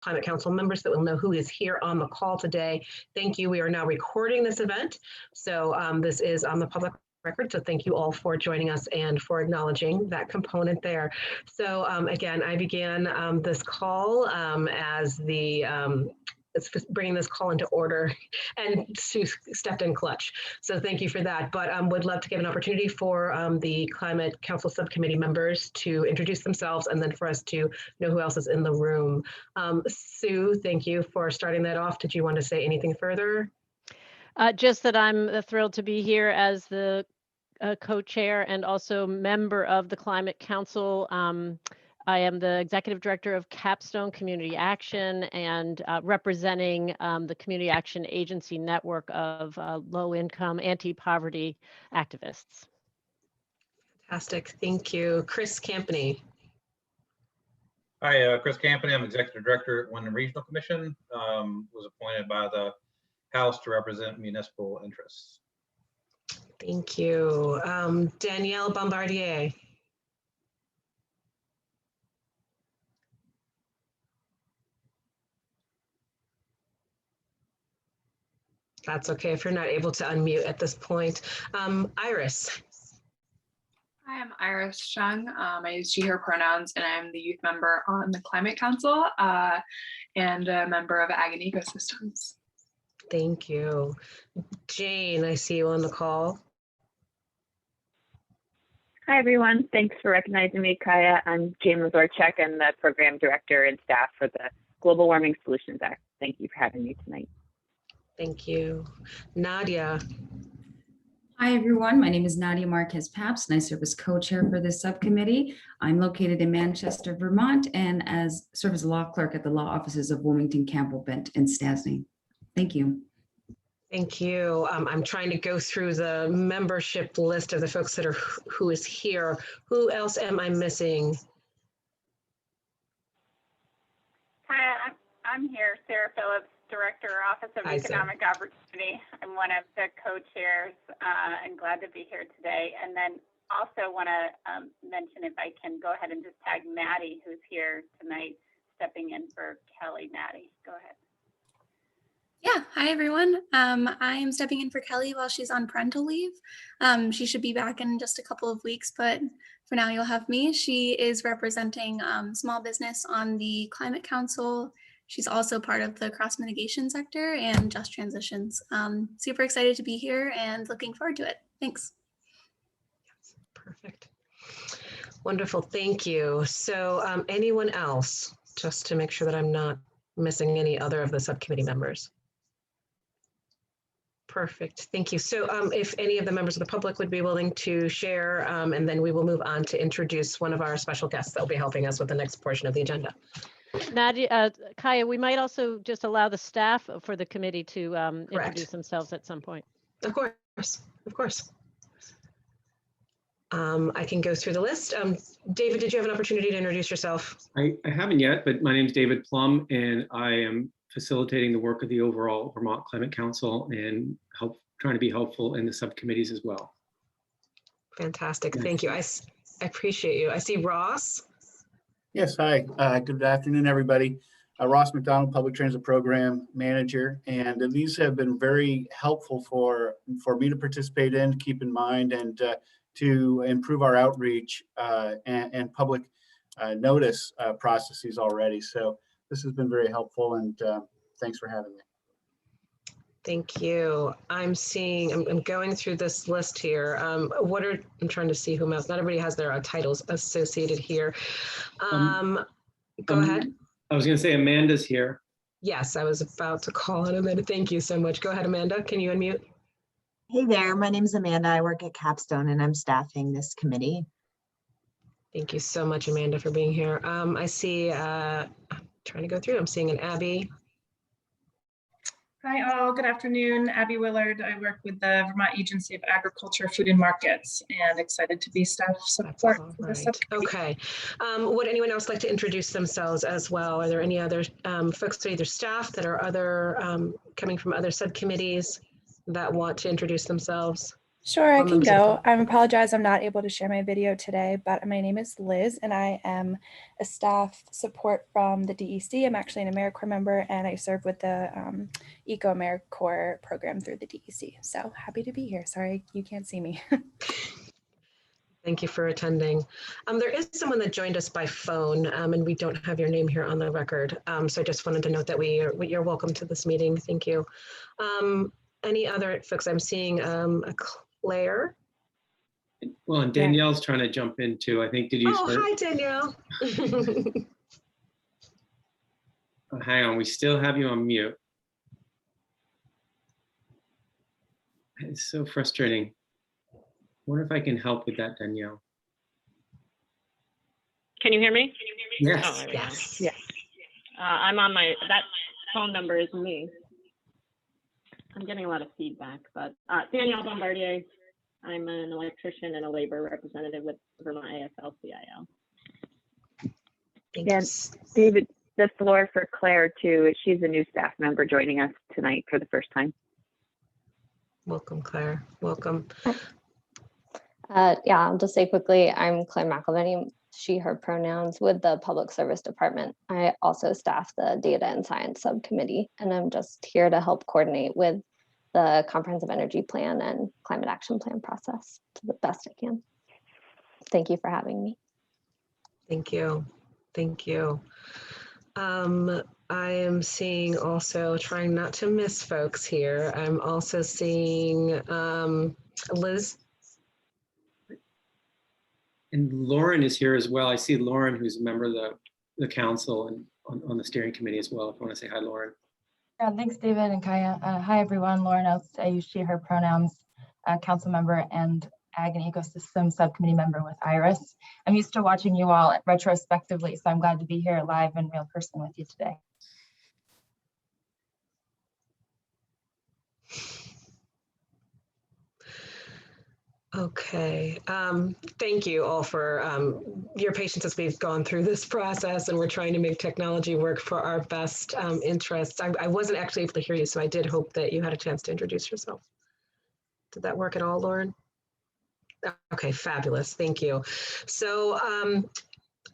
Climate Council members that will know who is here on the call today. Thank you. We are now recording this event. So this is on the public record. So thank you all for joining us and for acknowledging that component there. So again, I began this call as the bringing this call into order, and Sue stepped in clutch. So thank you for that. But would love to give an opportunity for the Climate Council Subcommittee members to introduce themselves and then for us to know who else is in the room. Sue, thank you for starting that off. Did you want to say anything further? Just that I'm thrilled to be here as the co-chair and also member of the Climate Council. I am the executive director of Capstone Community Action and representing the Community Action Agency network of low-income, anti-poverty activists. Fantastic, thank you. Chris Campany. Hi, Chris Campany. I'm executive director at Wyndham Regional Commission. Was appointed by the House to represent municipal interests. Thank you. Danielle Bombardier. That's okay if you're not able to unmute at this point. Iris. Hi, I'm Iris Chung. I use she, her pronouns, and I'm the youth member on the Climate Council and a member of Agony Ecosystems. Thank you. Jane, I see you on the call. Hi, everyone. Thanks for recognizing me, Kaya. I'm Jane Lazorchuk. I'm the program director and staff for the Global Warming Solutions Act. Thank you for having me tonight. Thank you. Nadia. Hi, everyone. My name is Nadia Marquez Paps, and I serve as co-chair for this subcommittee. I'm located in Manchester, Vermont, and serve as a law clerk at the law offices of Wilmington, Campbell, Bent, and Stasny. Thank you. Thank you. I'm trying to go through the membership list of the folks that are who is here. Who else am I missing? Hi, I'm here, Sarah Phillips, Director, Office of Economic Opportunity. I'm one of the co-chairs and glad to be here today. And then also want to mention, if I can go ahead and just tag Maddie, who's here tonight, stepping in for Kelly. Maddie, go ahead. Yeah, hi everyone. I am stepping in for Kelly while she's on parental leave. She should be back in just a couple of weeks, but for now you'll have me. She is representing small business on the Climate Council. She's also part of the cross mitigation sector and just transitions. Super excited to be here and looking forward to it. Thanks. Perfect. Wonderful, thank you. So anyone else, just to make sure that I'm not missing any other of the subcommittee members? Perfect, thank you. So if any of the members of the public would be willing to share, and then we will move on to introduce one of our special guests that will be helping us with the next portion of the agenda. Nadia, Kaya, we might also just allow the staff for the committee to introduce themselves at some point. Of course, of course. I can go through the list. David, did you have an opportunity to introduce yourself? I haven't yet, but my name is David Plum, and I am facilitating the work of the overall Vermont Climate Council and trying to be helpful in the subcommittees as well. Fantastic, thank you. I appreciate you. I see Ross. Yes, hi. Good afternoon, everybody. Ross McDonald, Public Transit Program Manager, and these have been very helpful for me to participate in, keep in mind, and to improve our outreach and public notice processes already. So this has been very helpful, and thanks for having me. Thank you. I'm going through this list here. I'm trying to see whom else. Not everybody has their titles associated here. Go ahead. I was going to say Amanda's here. Yes, I was about to call on Amanda. Thank you so much. Go ahead, Amanda. Can you unmute? Hey there, my name is Amanda. I work at Capstone and I'm staffing this committee. Thank you so much, Amanda, for being here. I see, I'm trying to go through, I'm seeing an Abby. Hi all, good afternoon. Abby Willard. I work with the Vermont Agency of Agriculture, Food and Markets, and excited to be staff support for this subcommittee. Okay. Would anyone else like to introduce themselves as well? Are there any other folks, either staff that are coming from other subcommittees that want to introduce themselves? Sure, I All can members of the go. public. I apologize I'm not able to share my video today, but my name is Liz and I am a staff support from the DEC. I'm actually an AmeriCorps member and I serve with the Eco AmeriCorps program through the DEC. So happy to be here. Sorry you can't see me. Thank you for attending. There is someone that joined us by phone, and we don't have your name here on the record. So I just wanted to note that you're welcome to this meeting. Thank you. Any other folks? I'm seeing a Claire. Well, and Danielle's trying to jump in too. I think, did you start? Hi, Danielle. Hang on, we still have you on mute. It's so frustrating. I wonder if I can help with that, Danielle. Can you hear me? Yes. Oh, there we go. Yes. I'm on that phone number is me. I'm getting a lot of feedback, but Danielle Bombardier, I'm an electrician and a labor representative with Vermont AFL-CIO. And David, the floor for Claire too. She's a new staff member joining us tonight for the first time. Welcome, Claire. Welcome. Yeah, I'll just say quickly, I'm Claire McElvany, she, her pronouns with the Public Service Department. I also staff the Data and Science Subcommittee, and I'm just here to help coordinate with the Comprehensive Energy Plan and Climate Action Plan process to the best I can. Thank you for having me. Thank you. Thank you. I am seeing also, trying not to miss folks here, I'm also seeing Liz. And Lauren is here as well. I see Lauren, who's a member of the council and on the steering committee as well. If you want to say hi, Lauren. Yeah, thanks, David and Kaya. Hi, everyone. Lauren Oates, I use she, her pronouns, council member and Agony Ecosystems subcommittee member with IRIS. I'm used to watching you all retrospectively, so I'm glad to be here live in real person with you today. Okay, thank you all for your patience as we've gone through this process and we're trying to make technology work for our best interests. I wasn't actually able to hear you, so I did hope that you had a chance to introduce yourself. Did that work at all, Lauren? Okay, fabulous, thank you. So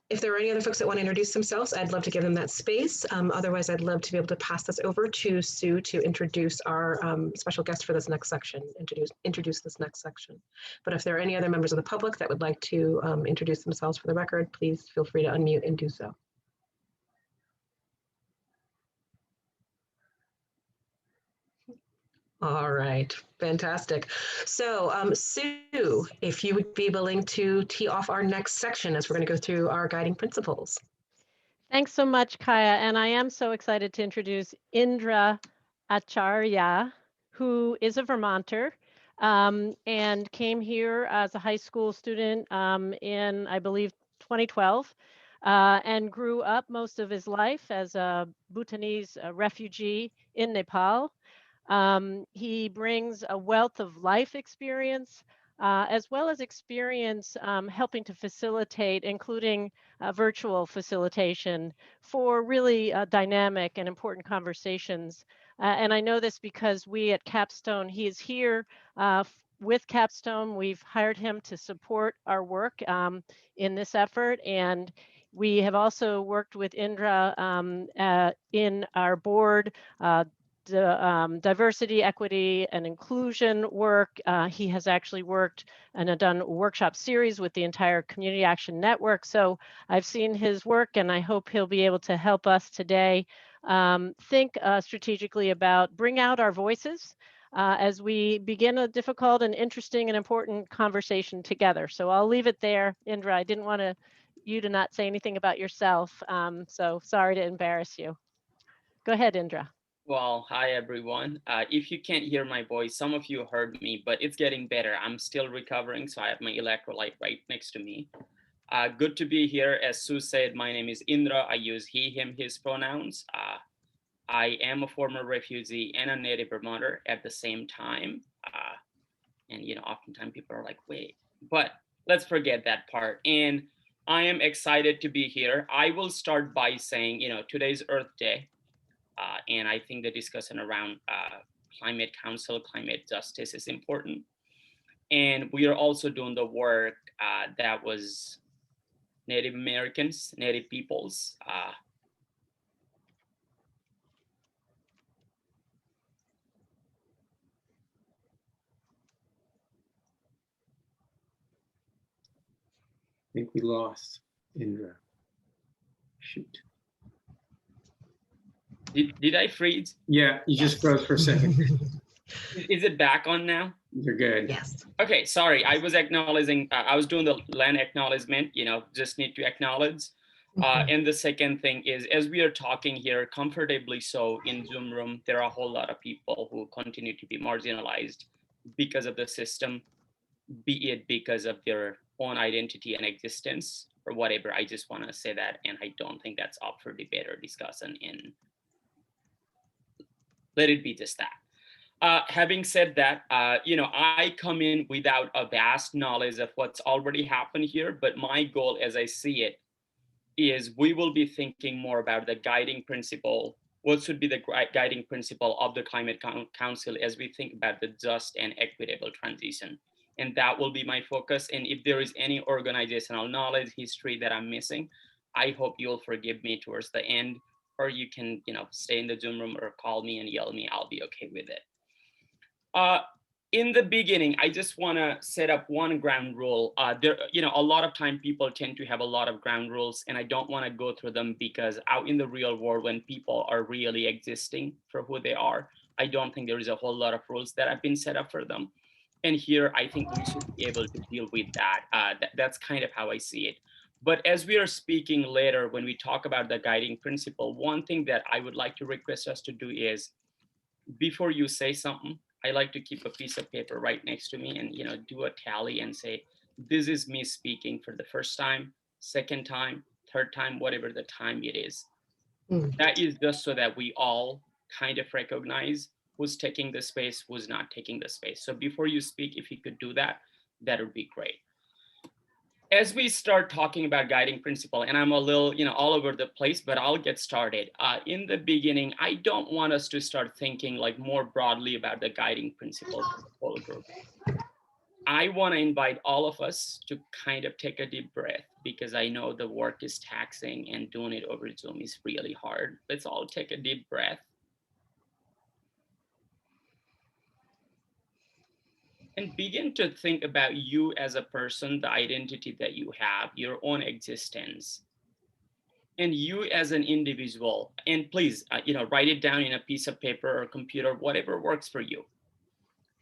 if there are any other folks that want to introduce themselves, I'd love to give them that space. Otherwise, I'd love to be able to pass this over to Sue to introduce our special guest for this next section, introduce this next section. But if there are any other members of the public that would like to introduce themselves for the record, please feel free to unmute and do so. All right, fantastic. So Sue, if you would be willing to tee off our next section as we're going to go through our guiding principles. Thanks so much, Kaya. And I am so excited to introduce Indra Acharya, who is a Vermonter and came here as a high school student in, I believe, 2012. And grew up most of his life as a Bhutanese refugee in Nepal. He brings a wealth of life experience, as well as experience helping to facilitate, including virtual facilitation for really dynamic and important conversations. And I know this because we at Capstone, he is here with Capstone. We've hired him to support our work in this effort. And we have also worked with Indra in our board, diversity, equity, and inclusion work. He has actually worked and done a workshop series with the entire Community Action Network. So I've seen his work and I hope he'll be able to help us today think strategically about bring out our voices as we begin a difficult and interesting and important conversation together. So I'll leave it there. Indra, I didn't want you to not say anything about yourself. So sorry to embarrass you. Go ahead, Indra. Well, hi everyone. If you can't hear my voice, some of you heard me, but it's getting better. I'm still recovering, so I have my electrolyte right next to me. Good to be here. As Sue said, my name is Indra. I use he, him, his pronouns. I am a former refugee and a native Vermonter at the same time. And oftentimes people are like, wait, but let's forget that part. And I am excited to be here. I will start by saying, today's Earth Day. And I think the discussion around climate council, climate justice is important. And we are also doing the work that was Native Americans, Native peoples. I think we lost Indra. Shoot. Did I freeze? Yeah, you just froze for a second. Is it back on now? You're good. Yes. Okay, sorry. I was acknowledging, I was doing the land acknowledgement, just need to acknowledge. And the second thing is, as we are talking here, comfortably so in Zoom room, there are a whole lot of people who continue to be marginalized because of the system, be it because of their own identity and existence or whatever. I just want to say that, and I don't think that's up for debate or discussion. Let it be just that. Having said that, I come in without a vast knowledge of what's already happened here, but my goal as I see it is we will be thinking more about the guiding principle, what should be the guiding principle of the Climate Council as we think about the just and equitable transition. And that will be my focus. And if there is any organizational knowledge, history that I'm missing, I hope you'll forgive me towards the end, or you can, stay in the Zoom room or call me and yell at me. I'll be okay with it. In the beginning, I just want to set up one ground rule. A lot of time people tend to have a lot of ground rules, and I don't want to go through them because out in the real world, when people are really existing for who they are, I don't think there is a whole lot of rules that have been set up for them. And here, I think we should be able to deal with that. That's kind of how I see it. But as we are speaking later, when we talk about the guiding principle, one thing that I would like to request us to do is, before you say something, I like to keep a piece of paper right next to me and do a tally and say, this is me speaking for the first time, second time, third time, whatever the time it is. That is just so that we all kind of recognize who's taking the space, who's not taking the space. So before you speak, if you could do that, that would be great. As we start talking about guiding principle, and I'm a little, all over the place, but I'll get started. In the beginning, I don't want us to start thinking like more broadly about the guiding principle for the whole group. I want to invite all of us to kind of take a deep breath because I know the work is taxing and doing it over Zoom is really hard. Let's all take a deep breath. And begin to think about you as a person, the identity that you have, your own existence, and you as an individual. And please, write it down in a piece of paper or computer, whatever works for you.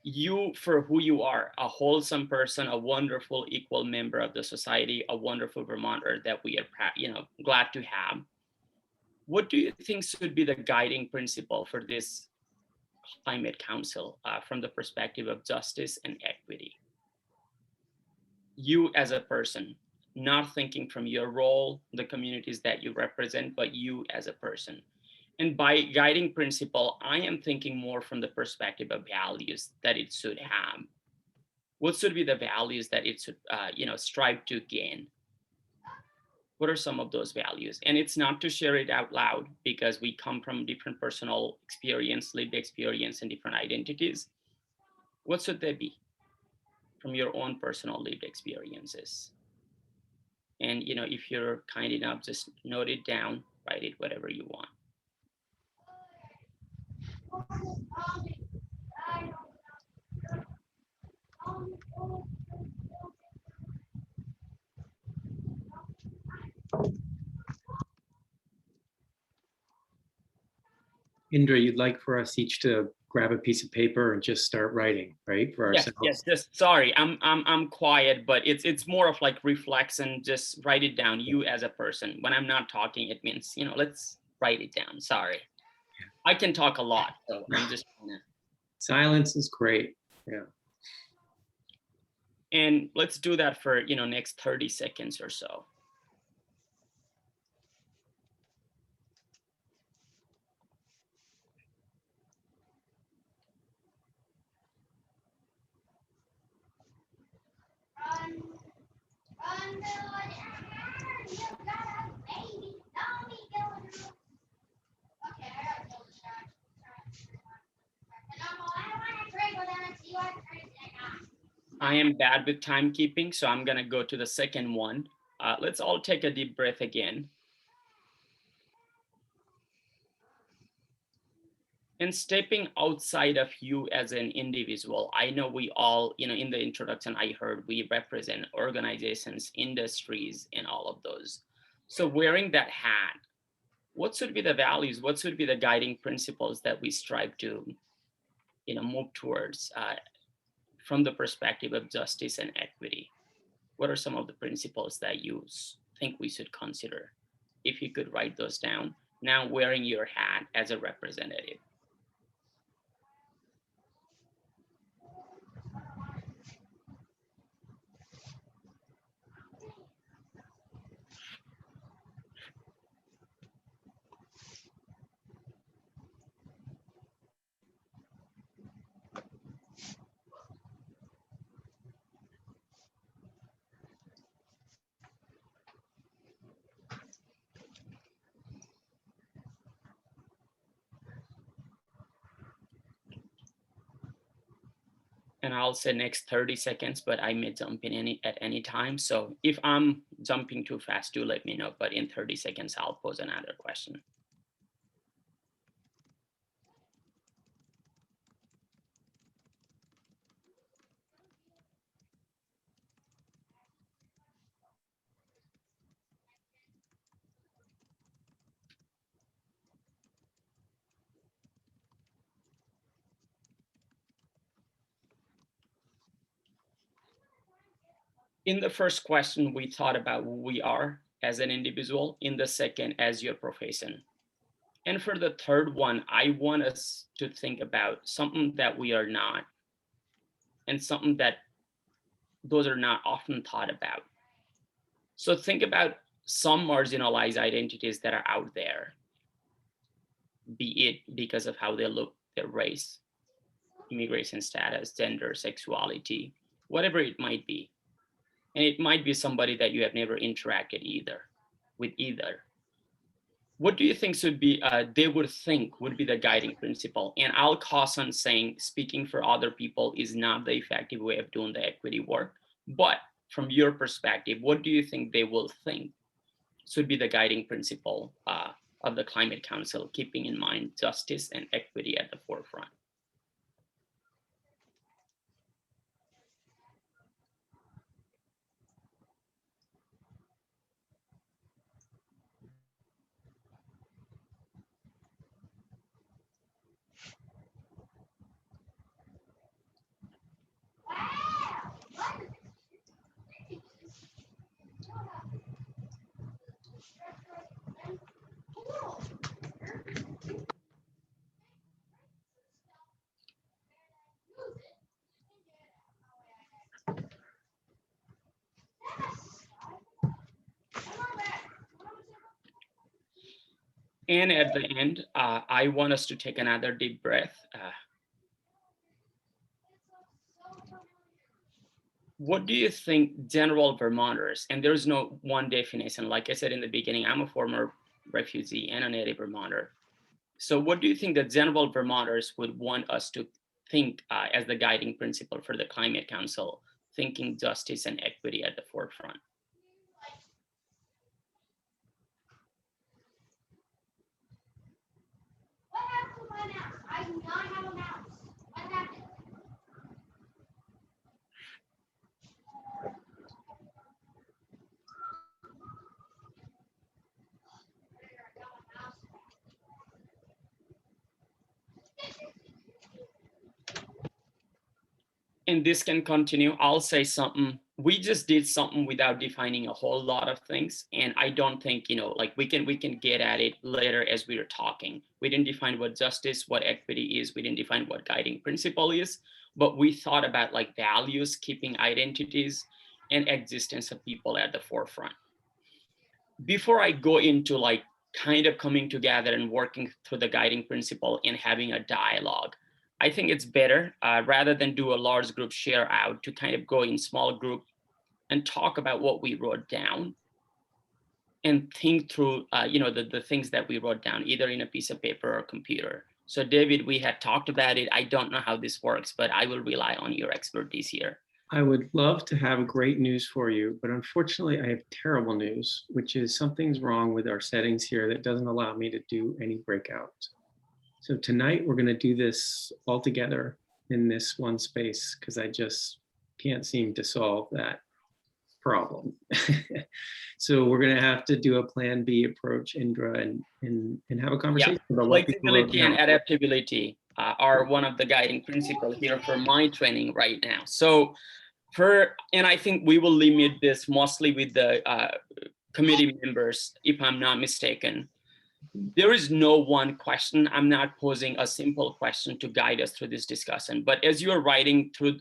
You for who you are, a wholesome person, a wonderful, equal member of the society, a wonderful Vermonter that we are, glad to have. What do you think should be the guiding principle for this Climate Council from the perspective of justice and equity? You as a person, not thinking from your role, the communities that you represent, but you as a person. And by guiding principle, I am thinking more from the perspective of values that it should have. What should be the values that it should, strive to gain? What are some of those values? And it's not to share it out loud because we come from different personal experience, lived experience, and different identities. What should they be from your own personal lived experiences? And if you're kind enough, just note it down, write it, whatever you want. Indra, you'd like for us each to grab a piece of paper and just start writing, right? For ourselves. Yes. Just sorry, I'm quiet, but it's more of like reflex and just write it down. You as a person. When I'm not talking, it means let's write it down. Sorry, I can talk a lot, so I'm just trying to. Silence is great. Yeah. And let's do that for next 30 seconds or so. I am bad with timekeeping, so I'm gonna go to the second one. Let's all take a deep breath again. And stepping outside of you as an individual, I know we all, in the introduction I heard, we represent organizations, industries, and all of those. So wearing that hat, what should be the values, what should be the guiding principles that we strive to, move towards from the perspective of justice and equity? What are some of the principles that you think we should consider? If you could write those down, now wearing your hat as a representative. And I'll say next 30 seconds, but I may jump in at any time. So if I'm jumping too fast, do let me know, but in 30 seconds, I'll pose another question. In the first question, we thought about who we are as an individual. In the second, as your profession. And for the third one, I want us to think about something that we are not, and something that those are not often thought about. So think about some marginalized identities that are out there, be it because of how they look, their race, immigration status, gender, sexuality, whatever it might be. And it might be somebody that you have never interacted with either. What do you think should be, they would think would be the guiding principle? And I'll caution saying speaking for other people is not the effective way of doing the equity work. But from your perspective, what do you think they will think should be the guiding principle of the Climate Council, keeping in mind justice and equity at the forefront? And at the end, I want us to take another deep breath. What do you think general Vermonters, and there's no one definition, like I said in the beginning, I'm a former refugee and a native Vermonter. So what do you think the general Vermonters would want us to think as the guiding principle for the Climate Council, thinking justice and equity at the forefront? What happened to my mouse? I do not have a mouse. What happened? And this can continue. I'll say something. We just did something without defining a whole lot of things. And I don't think, like we can get at it later as we were talking. We didn't define what justice, what equity is. We didn't define what guiding principle is, but we thought about like values, keeping identities and existence of people at the forefront. Before I go into like kind of coming together and working through the guiding principle and having a dialogue, I think it's better rather than do a large group share out to kind of go in small group and talk about what we wrote down and think through, the things that we wrote down, either in a piece of paper or computer. So David, we had talked about it. I don't know how this works, but I will rely on your expertise here. I would love to have great news for you, but unfortunately I have terrible news, which is something's wrong with our settings here that doesn't allow me to do any breakouts. So tonight we're going to do this all together in this one space because I just can't seem to solve that problem. So we're going to have to do a plan B approach, Indra, and have a conversation about what people wrote Flexibility and down. adaptability are one of the guiding principles here for my training right now. So and I think we will limit this mostly with the committee members, if I'm not mistaken. There is no one question. I'm not posing a simple question to guide us through this discussion, but as you are writing through,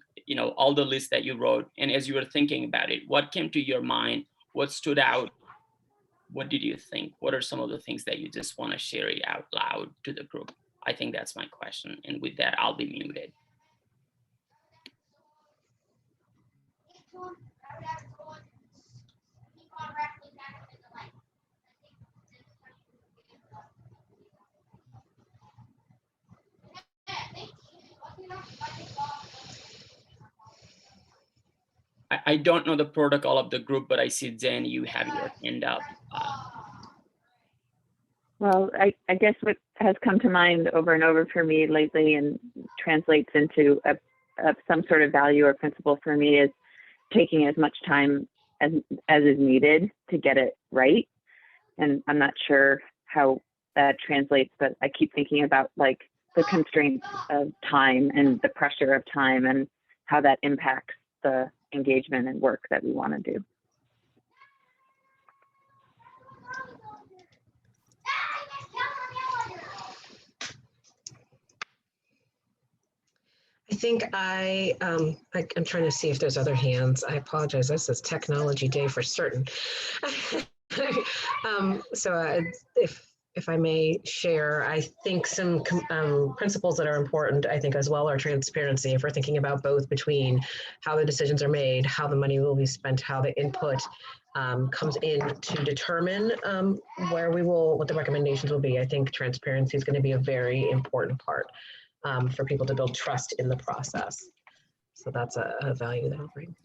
all the lists that you wrote, and as you were thinking about it, what came to your mind? What stood out? What did you think? What are some of the things that you just want to share it out loud to the group? I think that's my question. And with that, I'll be muted. I don't know the protocol of the group, but I see Jen, you have your hand up. Well, I guess what has come to mind over and over for me lately and translates into some sort of value or principle for me is taking as much time as is needed to get it right. And I'm not sure how that translates, but I keep thinking about like the constraints of time and the pressure of time and how that impacts the engagement and work that we want to do. I think I'm trying to see if there's other hands. I apologize. This is technology day for certain. So if I may share, I think some principles that are important, I think as well, are transparency. If we're thinking about both between how the decisions are made, how the money will be spent, how the input comes in to determine what the recommendations will be. I think transparency is going to be a very important part for people to build trust in the process. So that's a value that I'll bring.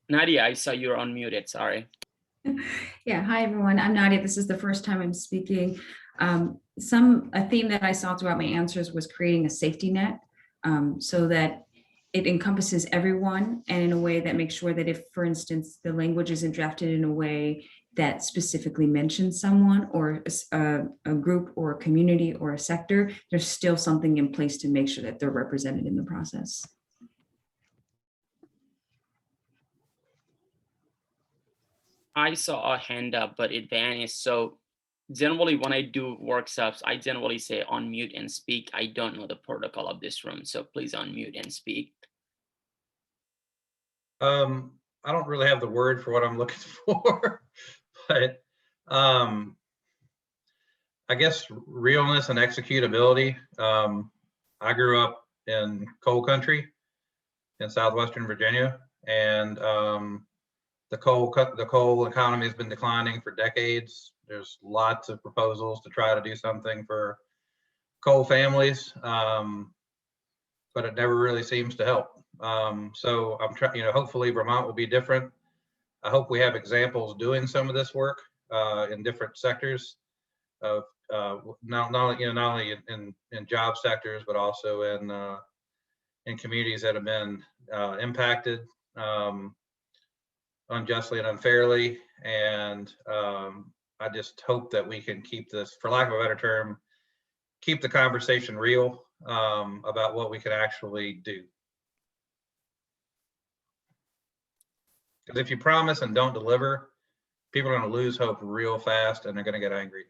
Nadia, I saw you're unmuted, sorry. Yeah, hi everyone. I'm Nadia. This is the first time I'm speaking. A theme that I saw throughout my answers was creating a safety net so that it encompasses everyone and in a way that makes sure that if, for instance, the language isn't drafted in a way that specifically mentions someone or a group or a community or a sector, there's still something in place to make sure that they're represented in the process. I saw a hand up, but it vanished. So generally when I do workshops, I generally say unmute and speak. I don't know the protocol of this room, so please unmute and speak. I don't really have the word for what I'm looking for, but I guess realness and executability. I grew up in coal country in southwestern Virginia, and the coal economy has been declining for decades. There's lots of proposals to try to do something for coal families, but it never really seems to help. So I'm trying, hopefully Vermont will be different. I hope we have examples doing some of this work in different sectors of not only in job sectors, but also in communities that have been impacted unjustly and unfairly. And I just hope that we can keep this, for lack of a better term, keep the conversation real about what we can actually do. Because if you promise and don't deliver, people are going to lose hope real fast and they're going to get angry.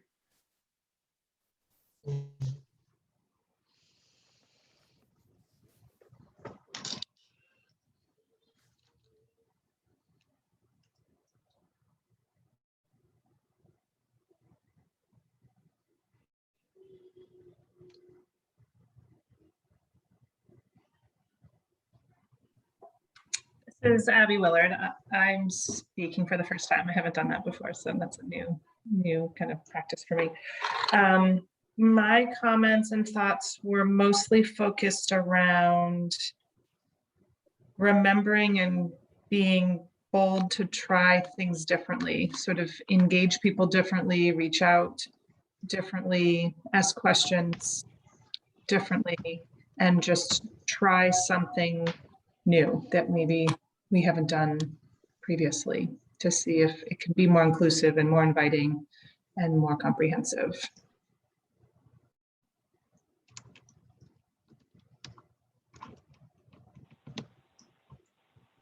This is Abby Willard. I'm speaking for the first time. I haven't done that before, so that's a new kind of practice for me. My comments and thoughts were mostly focused around remembering and being bold to try things differently, sort of engage people differently, reach out differently, ask questions differently, and just try something new that maybe we haven't done previously to see if it can be more inclusive and more inviting and more comprehensive.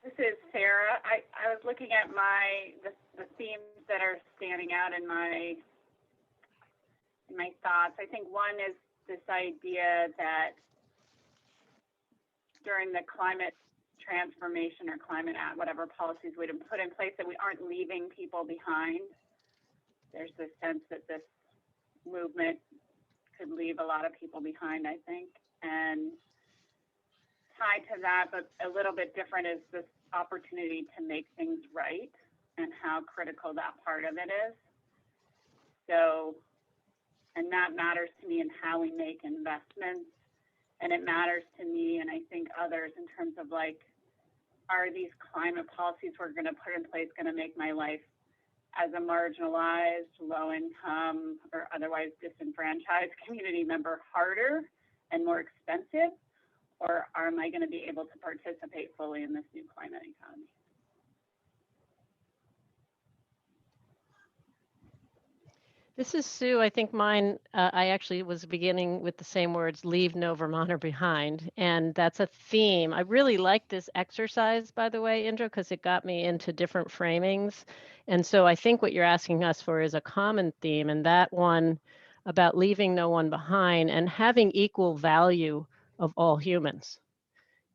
This is Sarah. I was looking at the themes that are standing out in my thoughts. I think one is this idea that during the climate transformation or climate whatever policies we put in place, that we aren't leaving people behind. There's this sense that this movement could leave a lot of people behind, I think. And tied to that, but a little bit different, is this opportunity to make things right and how critical that part of it is. So, and that matters to me in how we make investments. And it matters to me, and I think others, in terms of like, are these climate policies we're going to put in place going to make my life as a marginalized, low income, or otherwise disenfranchised community member harder and more expensive? Or am I going to be able to participate fully in this new climate economy? This is Sue. I think mine, I actually was beginning with the same words, leave no Vermonter behind. And that's a theme. I really like this exercise, by the way, Indra, because it got me into different framings. And so I think what you're asking us for is a common theme, and that one about leaving no one behind and having equal value of all humans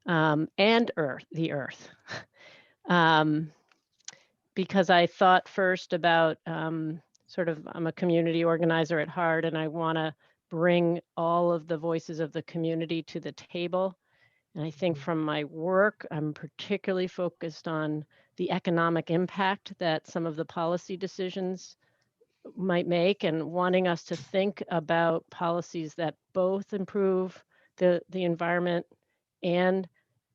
and the earth. Because I thought first about I'm a community organizer at heart, and I want to bring all of the voices of the community to the table. And I think from my work, I'm particularly focused on the economic impact that some of the policy decisions might make, and wanting us to think about policies that both improve the environment and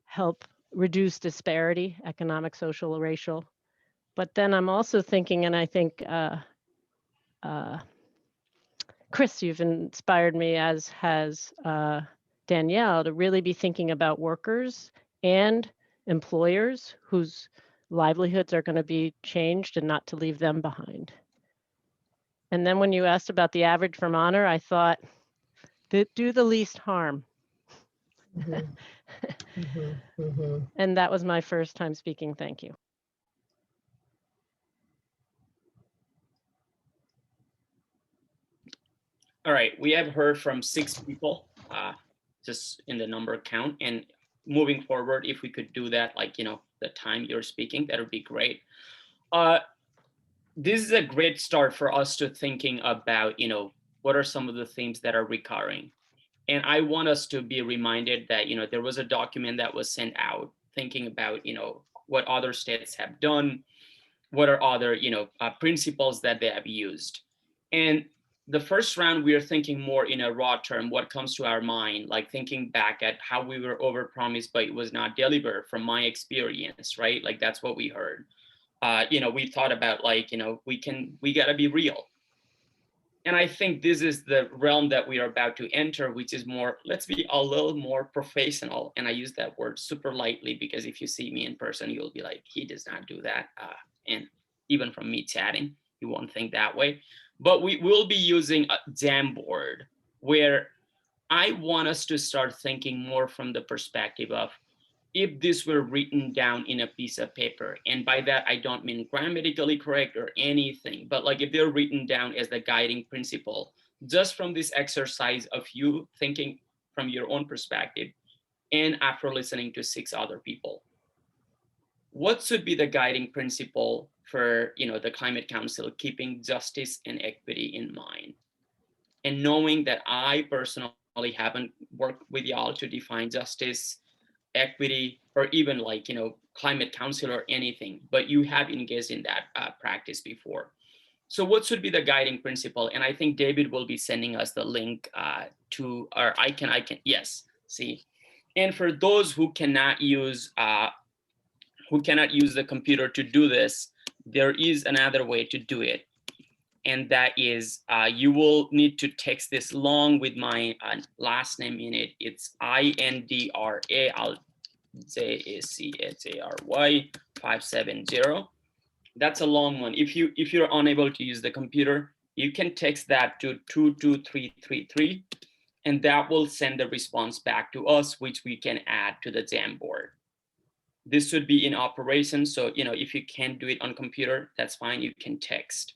help reduce disparity, economic, social, racial. But then I'm also thinking, and I think Chris, you've inspired me, as has Danielle, to really be thinking about workers and employers whose livelihoods are going to be changed and not to leave them behind. And then when you asked about the average Vermonter, I thought, do the least harm. And that was my first time speaking. Thank you. All right, we have heard from 6 people, just in the number count. And moving forward, if we could do that, like, the time you're speaking, that would be great. This is a great start for us to thinking about, what are some of the themes that are recurring. And I want us to be reminded that, there was a document that was sent out thinking about, what other states have done, what are other, principles that they have used. And the first round, we are thinking more in a raw term, what comes to our mind, like thinking back at how we were overpromised, but it was not delivered from my experience, right? Like that's what we heard. We thought about like, we gotta be real. And I think this is the realm that we are about to enter, which is more, let's be a little more professional. And I use that word super lightly because if you see me in person, you'll be like, he does not do that. And even from me chatting, you won't think that way. But we will be using a Jamboard, where I want us to start thinking more from the perspective of, if this were written down in a piece of paper, and by that I don't mean grammatically correct or anything, but like if they're written down as the guiding principle, just from this exercise of you thinking from your own perspective, and after listening to 6 other people, what should be the guiding principle for the Climate Council, keeping justice and equity in mind? And knowing that I personally haven't worked with y'all to define justice, equity, or even like, climate council or anything, but you have engaged in that practice before. So what should be the guiding principle? And I think David will be sending us the link to, or I can, yes, see. And for those who cannot use the computer to do this, there is another way to do it. And that is, you will need to text this long with my last name in it. It's Indra, I'll Jachary 570. That's a long one. If you're unable to use the computer, you can text that to 22333, and that will send the response back to us, which we can add to the Jamboard. This should be in operation. So, if you can't do it on computer, that's fine. You can text.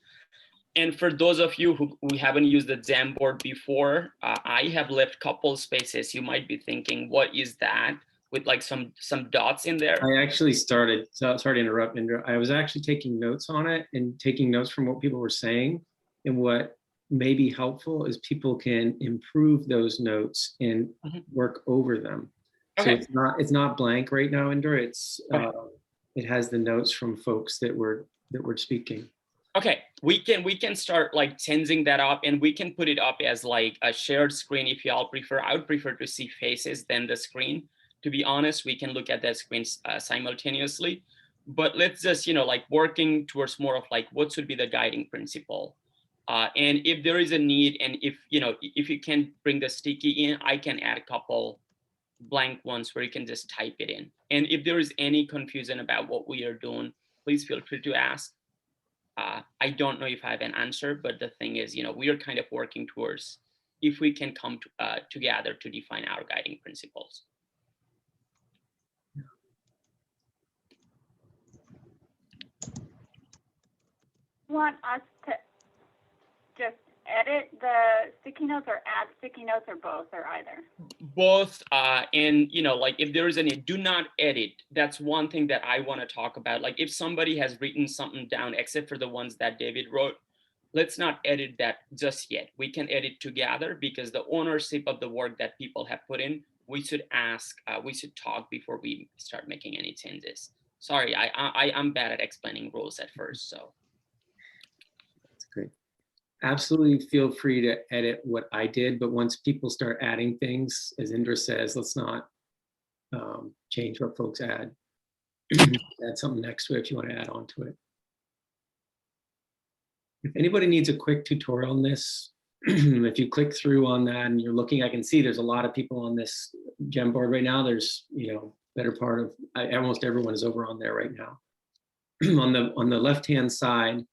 And for those of you who haven't used the Jamboard before, I have left couple spaces. You might be thinking, what is that? With like some dots in there. I actually started, so sorry to interrupt, Indra. I was actually taking notes on it and taking notes from what people were saying. And what may be helpful is people can improve those notes and work over them. Okay. So it's not blank right now, Indra. It's it has the notes from folks that were speaking. Okay, we can start like changing that up, and we can put it up as like a shared screen if y'all prefer. I would prefer to see faces than the screen. To be honest, we can look at that screen simultaneously, but let's just, like working towards more of like what should be the guiding principle. And if there is a need, and if you can bring the sticky in, I can add a couple blank ones where you can just type it in. And if there is any confusion about what we are doing, please feel free to ask. I don't know if I have an answer, but the thing is, we are kind of working towards if we can come together to define our guiding principles. You want us to just edit the sticky notes or add sticky notes or both or either? Both, and like if there is any, do not edit. That's one thing that I want to talk about. Like if somebody has written something down, except for the ones that David wrote, let's not edit that just yet. We can edit together because the ownership of the work that people have put in, we should talk before we start making any changes. Sorry, I'm bad at explaining rules at first, so. That's great. Absolutely feel free to edit what I did, but once people start adding things, as Indra says, let's not change what folks add. Add something next to it if you want to add on to it. If anybody needs a quick tutorial on this, if you click through on that and you're looking, I can see there's a lot of people on this Jamboard right now. There's, better part of, almost everyone is over on there right now. On the left-hand side,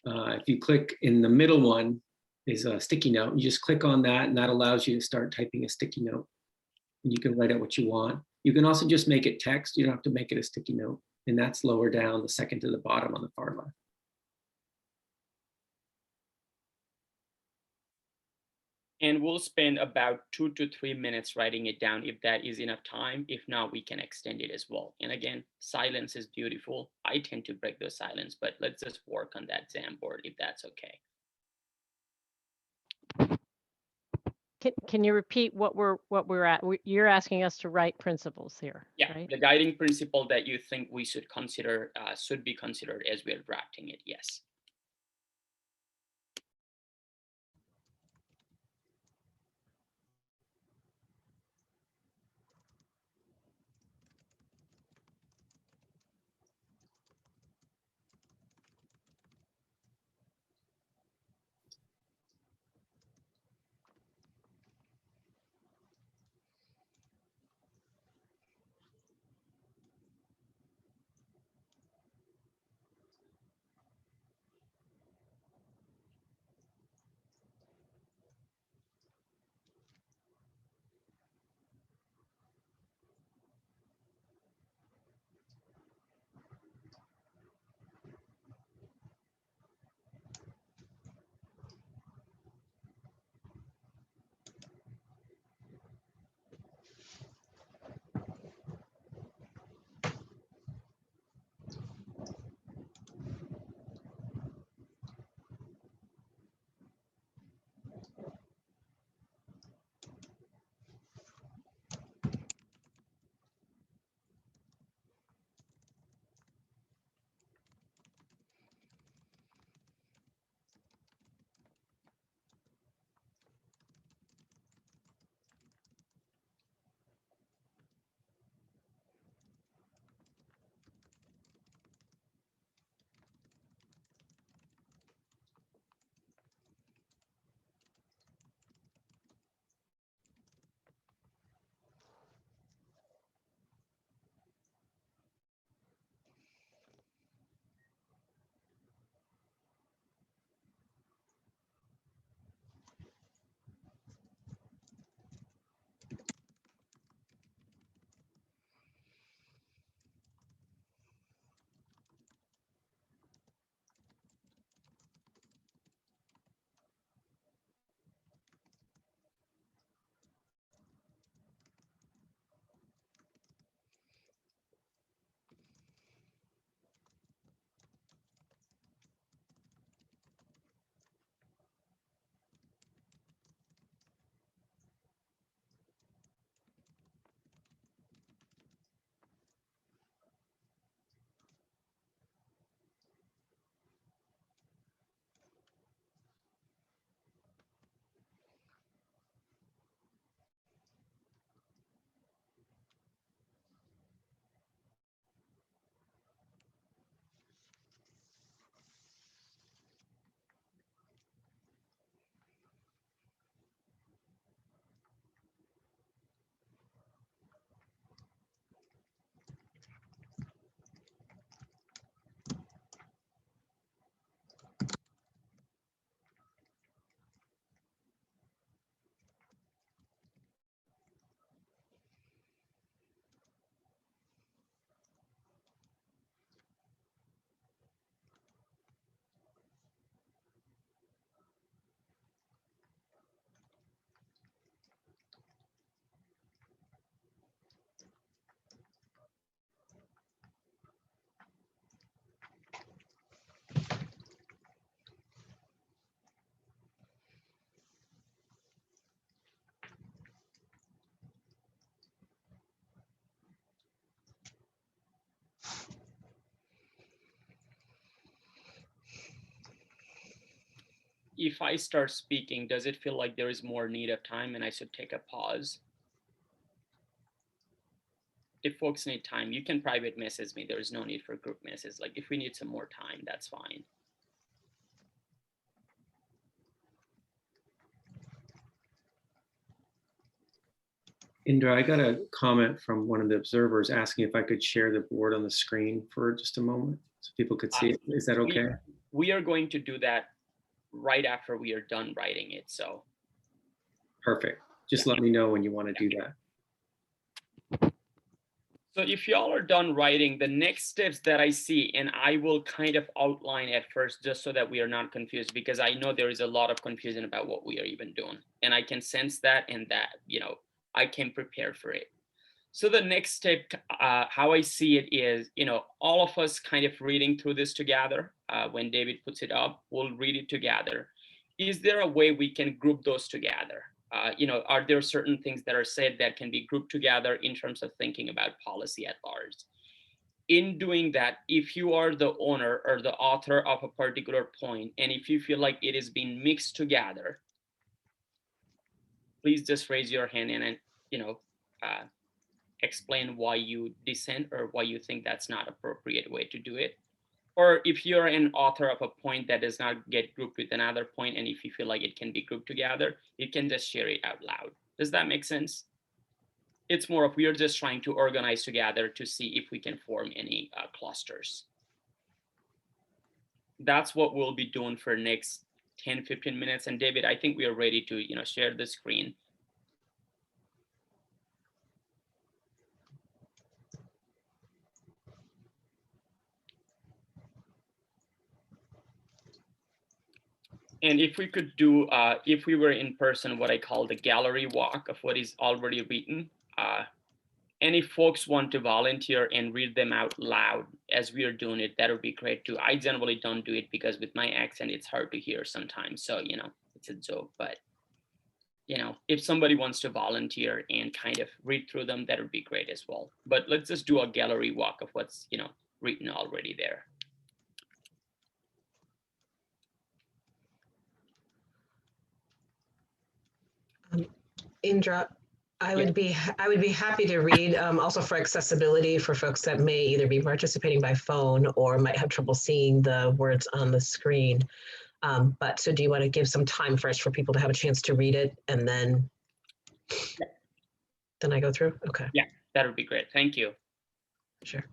if you click in the middle one is a sticky note. You just click on that and that allows you to start typing a sticky note. And you can write out what you want. You can also just make it text. You don't have to make it a sticky note. And that's lower down, the second to the bottom on the far left. And we'll spend about 2 to 3 minutes writing it down if that is enough time. If not, we can extend it as well. And again, silence is beautiful. I tend to break the silence, but let's just work on that Jamboard if that's okay. Can you repeat what we're at? You're asking us to write principles here. Yeah, right? The guiding principle that you think we should consider should be considered as we are drafting it. Yes. if I start speaking, does it feel like there is more need of time and I should take a pause? If folks need time, you can private message me. There is no need for group message. Like if we need some more time, that's fine. Indra, I got a comment from one of the observers asking if I could share the board on the screen for just a moment so people could see it. Is that okay? We are going to do that right after we are done writing it. So perfect. Just let me know when you want to do that. So if y'all are done writing, the next steps that I see, and I will kind of outline at first just so that we are not confused, because I know there is a lot of confusion about what we are even doing. And I can sense that, and that, you know, I can prepare for it. So the next step, how I see it is, you know, all of us kind of reading through this together. When David puts it up, we'll read it together. Is there a way we can group those together? You know, are there certain things that are said that can be grouped together in terms of thinking about policy at large? In doing that, if you are the owner or the author of a particular point, and if you feel like it is being mixed together, please just raise your hand and, you know, explain why you dissent or why you think that's not appropriate way to do it. Or if you're an author of a point that does not get grouped with another point, and if you feel like it can be grouped together, you can just share it out loud. Does that make sense? It's more of, we are just trying to organize together to see if we can form any clusters. That's what we'll be doing for next 10-15 minutes. And David, I think we are ready to, you know, share the screen. And if we could do, if we were in person, what I call the gallery walk of what is already written. And if folks want to volunteer and read them out loud as we are doing it, that would be great too. I generally don't do it because with my accent, it's hard to hear sometimes. So, you know, it's a joke, but, you know, if somebody wants to volunteer and kind of read through them, that would be great as well. But let's just do a gallery walk of what's, you know, written already there. Indra, I would be happy to read, also for accessibility for folks that may either be participating by phone or might have trouble seeing the words on the screen. But so do you want to give some time first for people to have a chance to read it and then I go through? Okay. Yeah, that would be great. Thank you. Sure.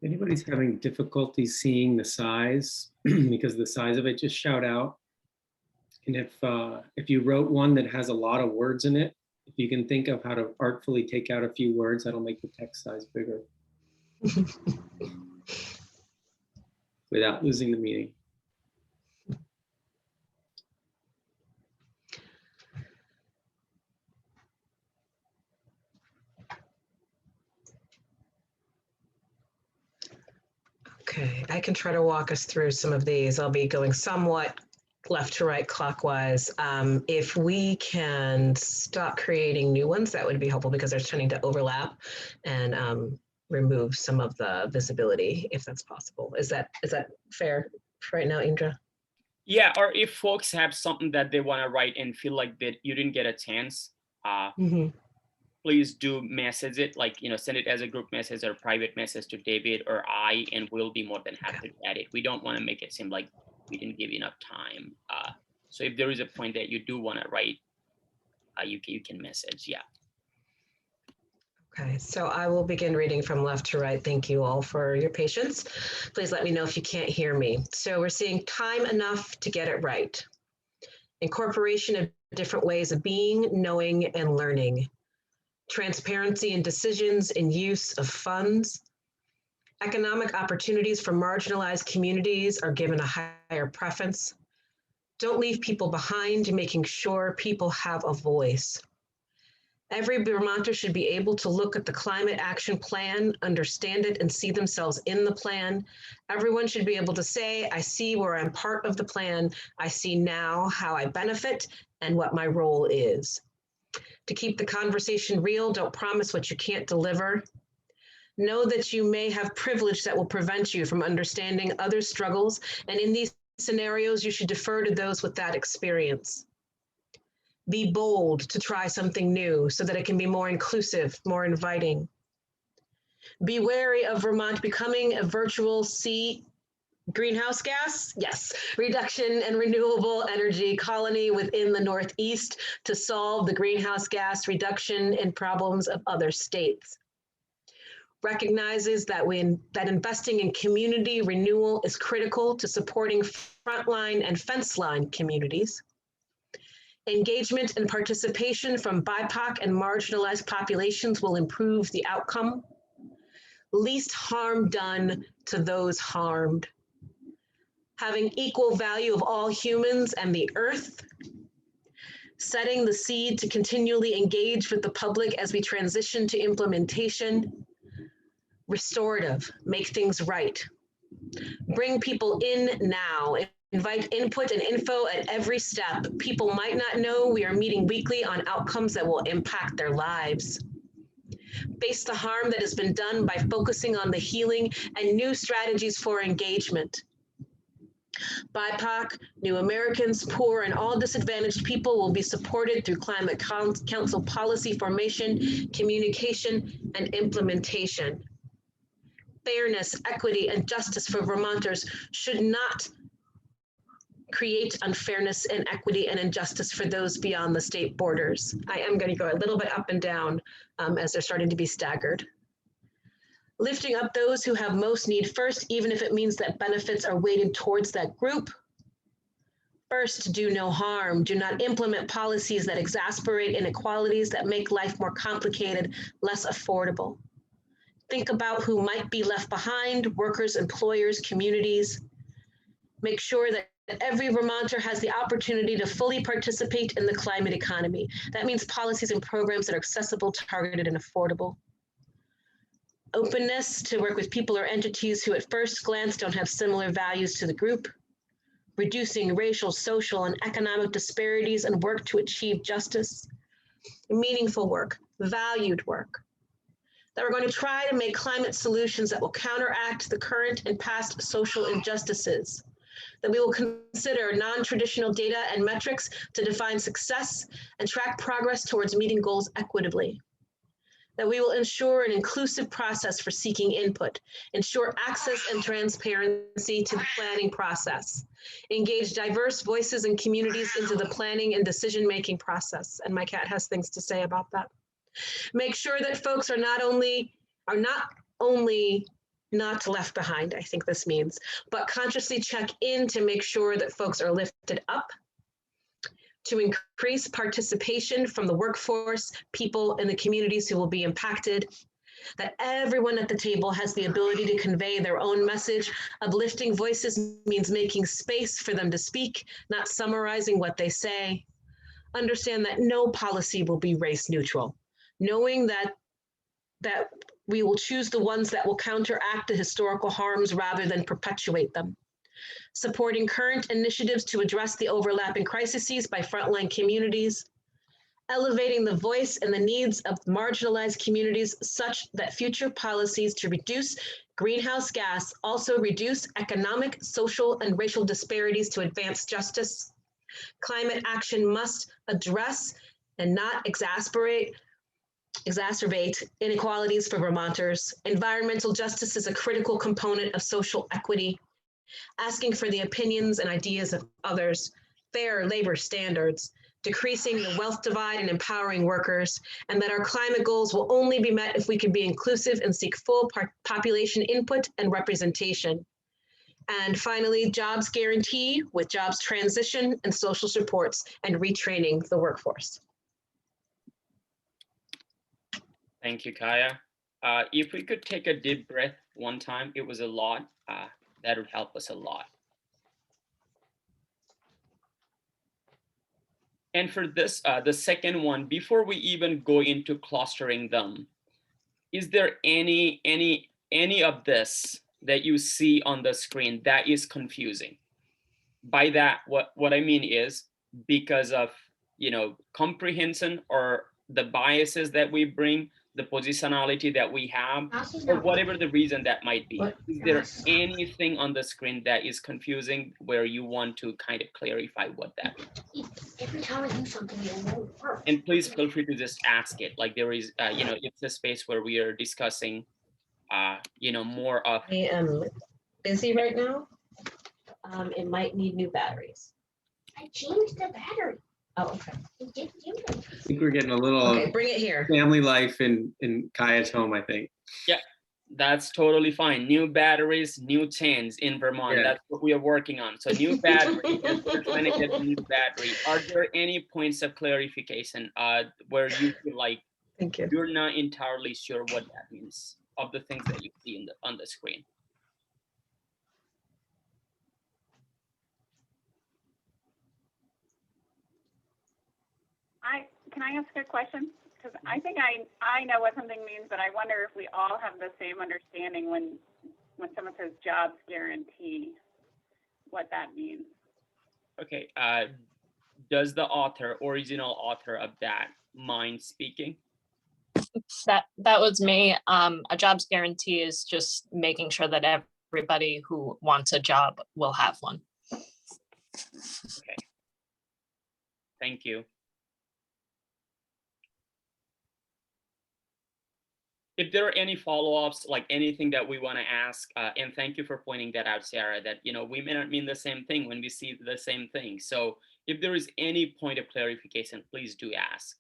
Anybody's having difficulty seeing the size because of the size of it, just shout out. And if you wrote one that has a lot of words in it, if you can think of how to artfully take out a few words, that'll make the text size bigger without losing the meaning. Okay, I can try to walk us through some of these. I'll be going somewhat left to right clockwise. If we can stop creating new ones, that would be helpful because they're tending to overlap and remove some of the visibility if that's possible. Is that fair for right now, Indra? Yeah, or if folks have something that they want to write and feel like that you didn't get a chance, please do message it, like, you know, send it as a group message or private message to David or I, and we'll be more than happy to add it. We don't want to make it seem like we didn't give you enough time. So if there is a point that you do want to write, you can message, yeah. Okay, so I will begin reading from left to right. Thank you all for your patience. Please let me know if you can't hear me. So we're seeing time enough to get it right. Incorporation of different ways of being, knowing, and learning. Transparency in decisions and use of funds. Economic opportunities for marginalized communities are given a higher preference. Don't leave people behind, making sure people have a voice. Every Vermonter should be able to look at the climate action plan, understand it, and see themselves in the plan. Everyone should be able to say, I see where I'm part of the plan. I see now how I benefit and what my role is. To keep the conversation real, don't promise what you can't deliver. Know that you may have privilege that will prevent you from understanding others' struggles, and in these scenarios, you should defer to those with that experience. Be bold to try something new so that it can be more inclusive, more inviting. Be wary of Vermont becoming a virtual greenhouse gas, yes, reduction and renewable energy colony within the Northeast to solve the greenhouse gas reduction and problems of other states. Recognizes that that investing in community renewal is critical to supporting frontline and fence line communities. Engagement and participation from BIPOC and marginalized populations will improve the outcome. Least harm done to those harmed. Having equal value of all humans and the earth. Setting the seed to continually engage with the public as we transition to implementation. Restorative, make things right. Bring people in now. Invite input and info at every step. People might not know we are meeting weekly on outcomes that will impact their lives. Face the harm that has been done by focusing on the healing and new strategies for engagement. BIPOC, New Americans, poor, and all disadvantaged people will be supported through Climate Council policy formation, communication, and implementation. Fairness, equity, and justice for Vermonters should not create unfairness, inequity, and injustice for those beyond the state borders. I am going to go a little bit up and down as they're starting to be staggered. Lifting up those who have most need first, even if it means that benefits are weighted towards that group. First, do no harm. Do not implement policies that exacerbate inequalities, that make life more complicated, less affordable. Think about who might be left behind, workers, employers, communities. Make sure that every Vermonter has the opportunity to fully participate in the climate economy. That means policies and programs that are accessible, targeted, and affordable. Openness to work with people or entities who at first glance don't have similar values to the group. Reducing racial, social, and economic disparities and work to achieve justice. Meaningful work, valued work. That we're going to try to make climate solutions that will counteract the current and past social injustices. That we will consider non-traditional data and metrics to define success and track progress towards meeting goals equitably. That we will ensure an inclusive process for seeking input, ensure access and transparency to the planning process, engage diverse voices and communities into the planning and decision-making process. And my cat has things to say about that. Make sure that folks are not only not left behind, I think this means, but consciously check in to make sure that folks are lifted up, to increase participation from the workforce, people in the communities who will be impacted, that everyone at the table has the ability to convey their own message. Uplifting voices means making space for them to speak, not summarizing what they say. Understand that no policy will be race neutral. Knowing that we will choose the ones that will counteract the historical harms rather than perpetuate them. Supporting current initiatives to address the overlapping crises by frontline communities. Elevating the voice and the needs of marginalized communities such that future policies to reduce greenhouse gas also reduce economic, social, and racial disparities to advance justice. Climate action must address and not exacerbate inequalities for Vermonters. Environmental justice is a critical component of social equity. Asking for the opinions and ideas of others, fair labor standards, decreasing the wealth divide and empowering workers, and that our climate goals will only be met if we can be inclusive and seek full population input and representation. And finally, jobs guarantee with jobs transition and social supports and retraining the workforce. Thank you, Kaya. If we could take a deep breath one time, it was a lot. That would help us a lot. And for this, the second one, before we even go into clustering them, is there any of this that you see on the screen that is confusing? By that, what I mean is because of, you know, comprehension or the biases that we bring, the positionality that we have, or whatever the reason that might be. Is there anything on the screen that is confusing where you want to kind of clarify what that means? Every time I think something won't work. And please feel free to just ask it. Like there is, you know, it's a space where we are discussing, you know, more of. I am busy right now. It might need new batteries. I changed the battery. Oh, okay. It didn't do it. I think we're getting a little Okay, bring it here. family life in Kaya's home, I think. Yeah, that's totally fine. New batteries, new chains in Vermont. Yeah. That's what we are working on. So new battery, we're trying to get a new battery. Are there any points of clarification where you feel like Thank you. you're not entirely sure what that means of the things that you see in on the screen? Can I ask a question? Because I think I know what something means, but I wonder if we all have the same understanding when someone says jobs guarantee, what that means. Okay, does the original author of that mind speaking? That was me. A jobs guarantee is just making sure that everybody who wants a job will have one. Okay. Thank you. If there are any follow-ups, like anything that we want to ask, and thank you for pointing that out, Sarah, that, you know, we may not mean the same thing when we see the same thing. So if there is any point of clarification, please do ask.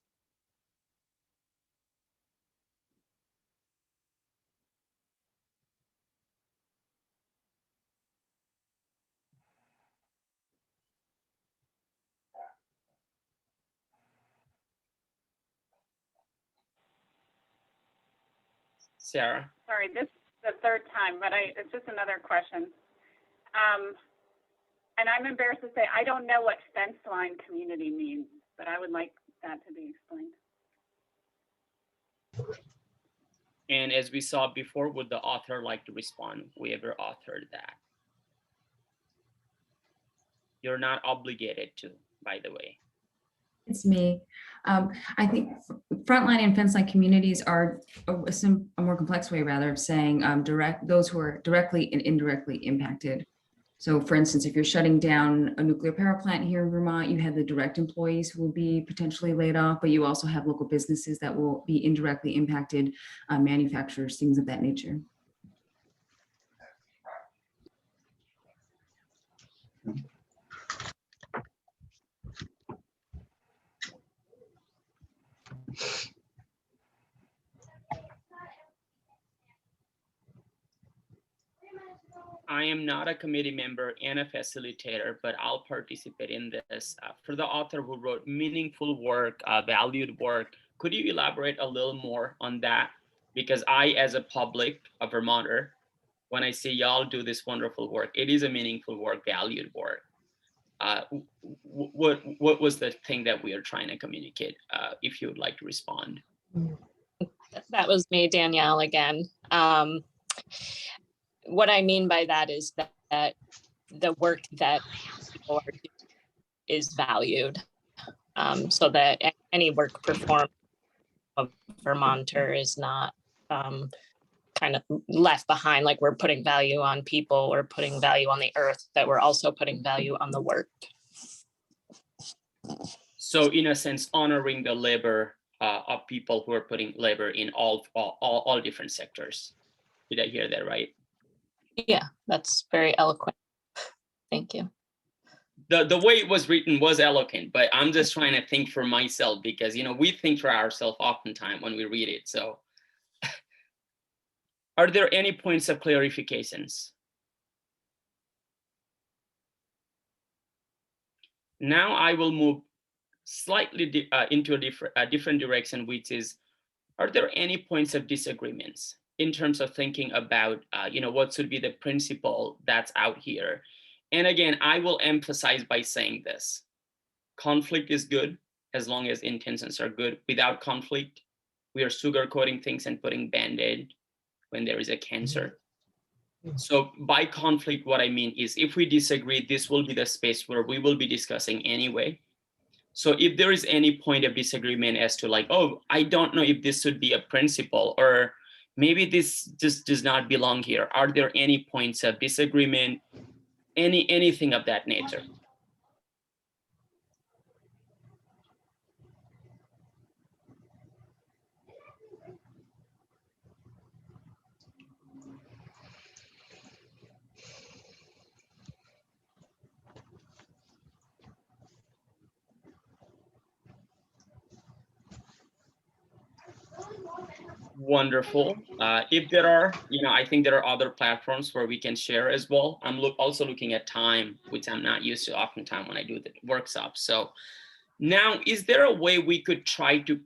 Sarah? Sorry, this is the third time, but it's just another question. And I'm embarrassed to say I don't know what fence line community means, but I would like that to be explained. And as we saw before, would the author like to respond? Whoever authored that. You're not obligated to, by the way. It's me. I think frontline and fence line communities are a more complex way, rather, of saying those who are directly and indirectly impacted. So for instance, if you're shutting down a nuclear power plant here in Vermont, you have the direct employees who will be potentially laid off, but you also have local businesses that will be indirectly impacted, manufacturers, things of that nature. I am not a committee member and a facilitator, but I'll participate in this. For the author who wrote meaningful work, valued work, could you elaborate a little more on that? Because I, as a public, a Vermonter, when I see y'all do this wonderful work, it is a meaningful work, valued work. What was the thing that we are trying to communicate? If you would like to respond. That was me, Danielle, again. What I mean by that is that the work that people are doing is valued, so that any work performed of Vermonter is not kind of left behind, like we're putting value on people or putting value on the earth, that we're also putting value on the work. So in a sense, honoring the labor of people who are putting labor in all different sectors. Did I hear that right? Yeah, that's very eloquent. Thank you. The way it was written was eloquent, but I'm just trying to think for myself because, you know, we think for ourselves oftentimes when we read it. So are there any points of clarifications? Now I will move slightly into a different direction, which is, are there any points of disagreements in terms of thinking about, you know, what should be the principle that's out here? And again, I will emphasize by saying this: conflict is good, as long as intentions are good. Without conflict, we are sugarcoating things and putting Band-Aid when there is a cancer. So by conflict, what I mean is if we disagree, this will be the space where we will be discussing anyway. So if there is any point of disagreement as to like, oh, I don't know if this should be a principle, or maybe this just does not belong here. Are there any points of disagreement? Anything of that nature? Wonderful. If there are, I think there are other platforms where we can share as well. I'm also looking at time, which I'm not used to oftentimes when I do the workshop. So now, is there a way we could try to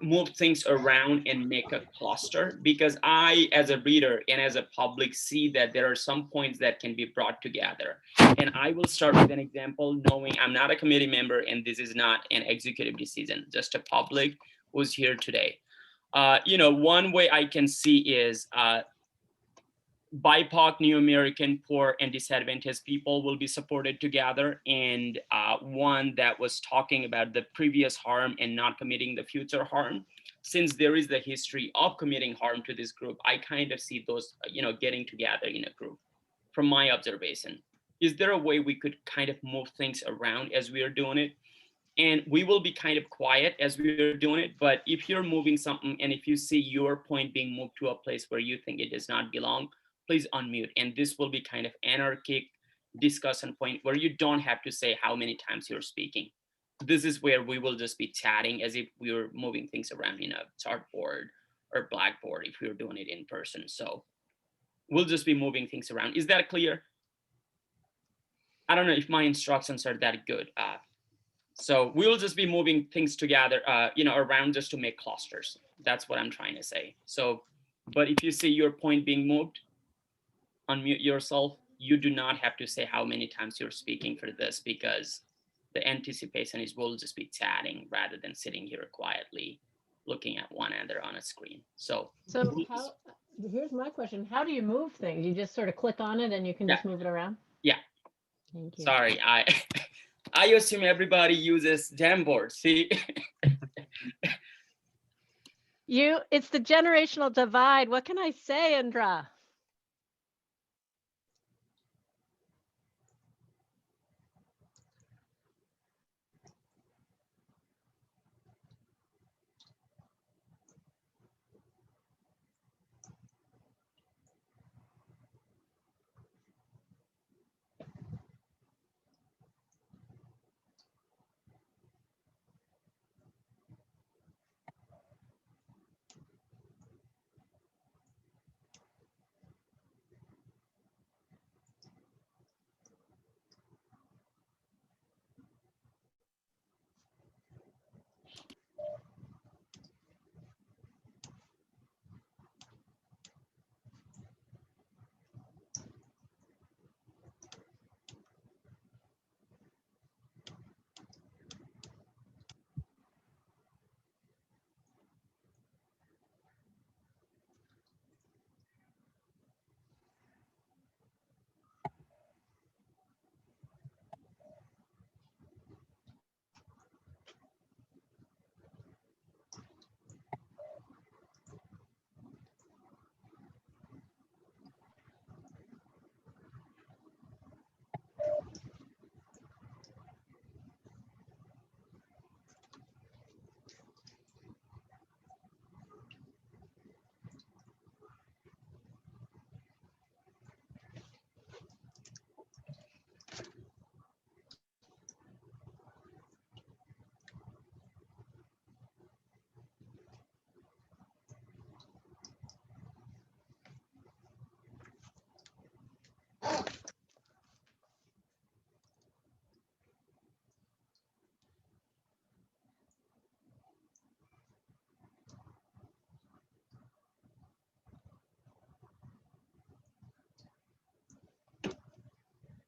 move things around and make a cluster? Because I, as a reader and as a public, see that there are some points that can be brought together. And I will start with an example, knowing I'm not a committee member and this is not an executive decision, just a public who's here today. One way I can see is BIPOC, New American, poor, and disadvantaged people will be supported together. And one that was talking about the previous harm and not committing the future harm. Since there is the history of committing harm to this group, I kind of see those, getting together in a group from my observation. Is there a way we could kind of move things around as we are doing it? And we will be kind of quiet as we're doing it, but if you're moving something and if you see your point being moved to a place where you think it does not belong, please unmute. And this will be kind of anarchic discussion point where you don't have to say how many times you're speaking. This is where we will just be chatting as if we were moving things around in a chartboard or blackboard if we were doing it in person. So we'll just be moving things around. Is that clear? I don't know if my instructions are that good. So we will just be moving things together, around just to make clusters. That's what I'm trying to say. So, but if you see your point being moved, unmute yourself. You do not have to say how many times you're speaking for this, because the anticipation is we'll just be chatting rather than sitting here quietly looking at one another on a screen. So here's my question. How do you move things? You just sort of click on it and you can just move it around? Yeah. Thank you. Sorry, I assume everybody uses Jamboard. See? It's the generational divide. What can I say, Indra?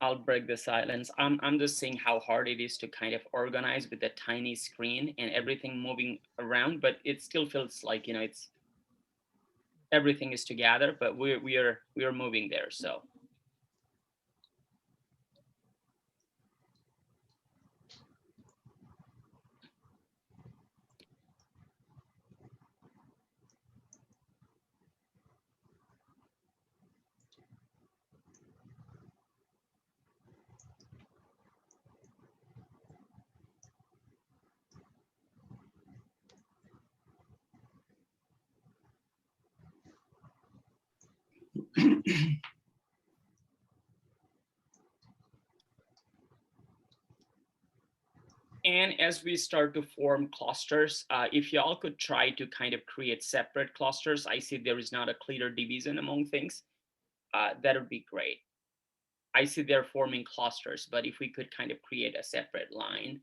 I'll break the silence. I'm just seeing how hard it is to kind of organize with a tiny screen and everything moving around, but it still feels like, you know, it's everything is together, but we are moving there. So and as we start to form clusters, if y'all could try to kind of create separate clusters, I see there is not a clear division among things. That would be great. I see they're forming clusters, but if we could kind of create a separate line.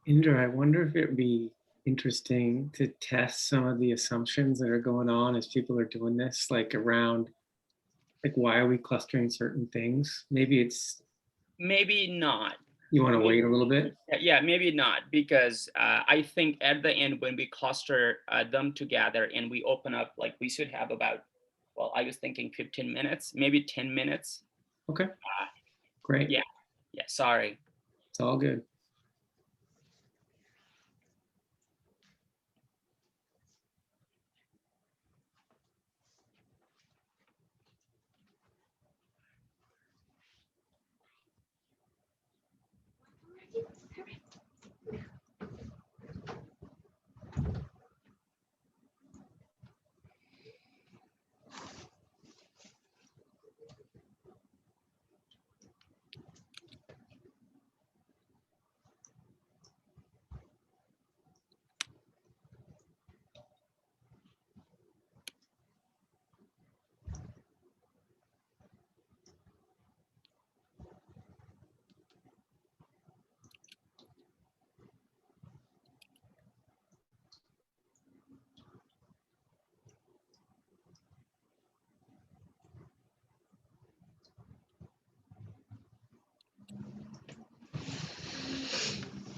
Indra, I wonder if it'd be interesting to test some of the assumptions that are going on as people are doing this, like around, like, why are we clustering certain things? Maybe it's, Maybe not. you want to wait a little bit? Yeah, maybe not, because I think at the end when we cluster them together and we open up, like we should have about, well, I was thinking 15 minutes, maybe 10 minutes. Okay, great. Yeah, sorry. It's all good.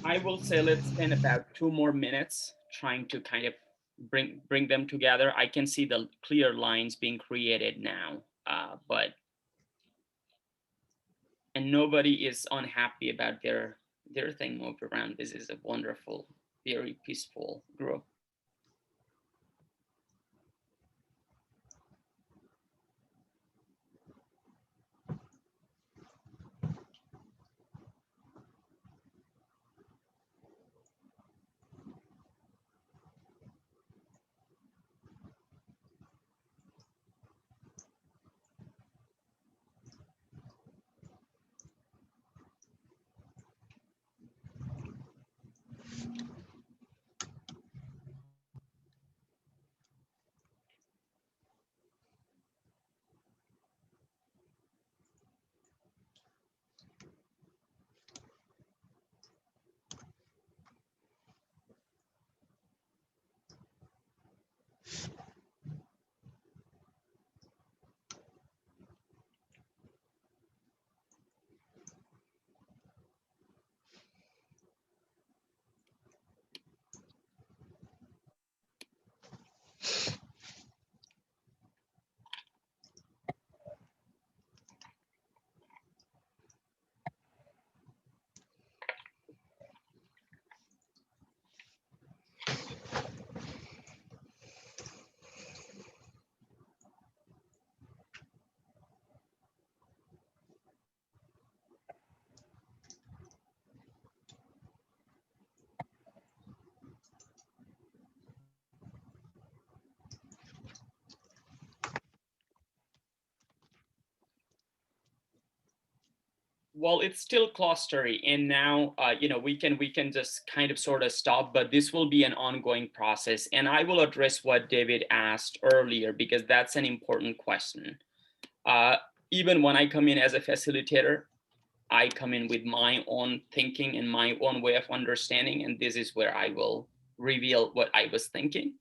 I will say let's spend about 2 more minutes trying to kind of bring them together. I can see the clear lines being created now, and nobody is unhappy about their thing moved around. This is a wonderful, very peaceful group. Well, it's still clustery, and now we can just kind of sort of stop, but this will be an ongoing process. And I will address what David asked earlier, because that's an important question. Even when I come in as a facilitator, I come in with my own thinking and my own way of understanding, and this is where I will reveal what I was thinking.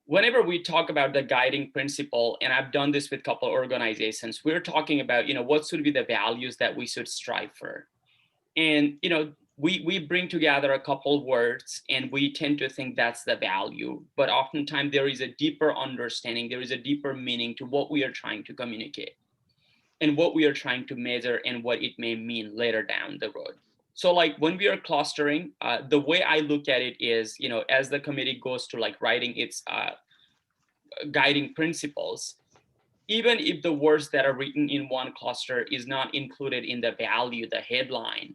Whenever we talk about the guiding principle, and I've done this with a couple of organizations, we're talking about, what should be the values that we should strive for. And, we bring together a couple words and we tend to think that's the value, but oftentimes there is a deeper understanding, there is a deeper meaning to what we are trying to communicate and what we are trying to measure and what it may mean later down the road. So like when we are clustering, the way I look at it is, as the committee goes to like writing its guiding principles, even if the words that are written in one cluster is not included in the value, the headline,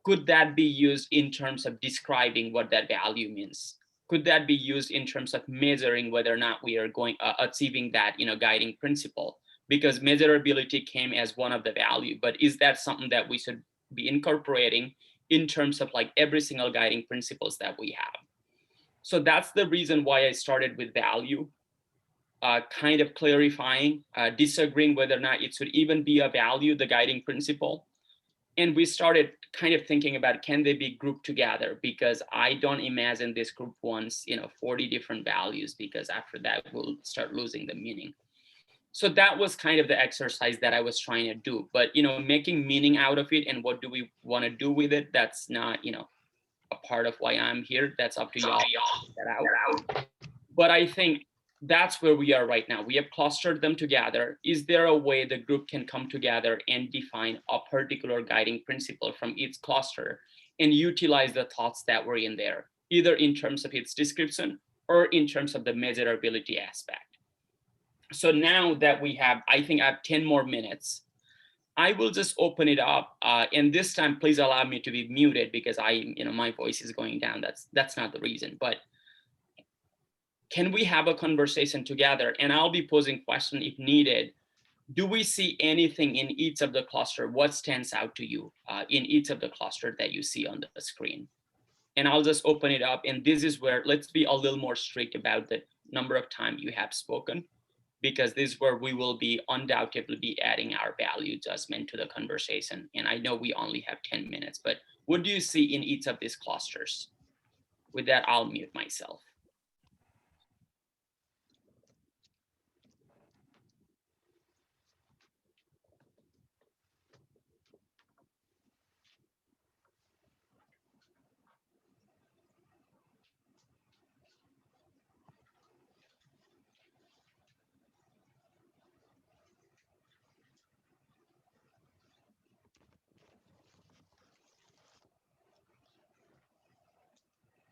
could that be used in terms of describing what that value means? Could that be used in terms of measuring whether or not we are going achieving that, guiding principle? Because measurability came as one of the value, but is that something that we should be incorporating in terms of like every single guiding principles that we have? So that's the reason why I started with value, kind of clarifying, disagreeing whether or not it should even be a value, the guiding principle. And we started kind of thinking about, can they be grouped together? Because I don't imagine this group wants, 40 different values, because after that we'll start losing the meaning. So that was kind of the exercise that I was trying to do. But, making meaning out of it and what do we want to do with it, that's not, a part of why I'm here. That's up to y'all to figure that out. But I think that's where we are right now. We have clustered them together. Is there a way the group can come together and define a particular guiding principle from each cluster and utilize the thoughts that were in there, either in terms of its description or in terms of the measurability aspect? So now that we have, I think I have 10 more minutes, I will just open it up. And this time, please allow me to be muted because my voice is going down. That's not the reason, but can we have a conversation together? And I'll be posing questions if needed. Do we see anything in each of the cluster? What stands out to you in each of the cluster that you see on the screen? And I'll just open it up. And this is where, let's be a little more strict about the number of time you have spoken, because this is where we will be undoubtedly be adding our value adjustment to the conversation. And I know we only have 10 minutes, but what do you see in each of these clusters? With that, I'll mute myself.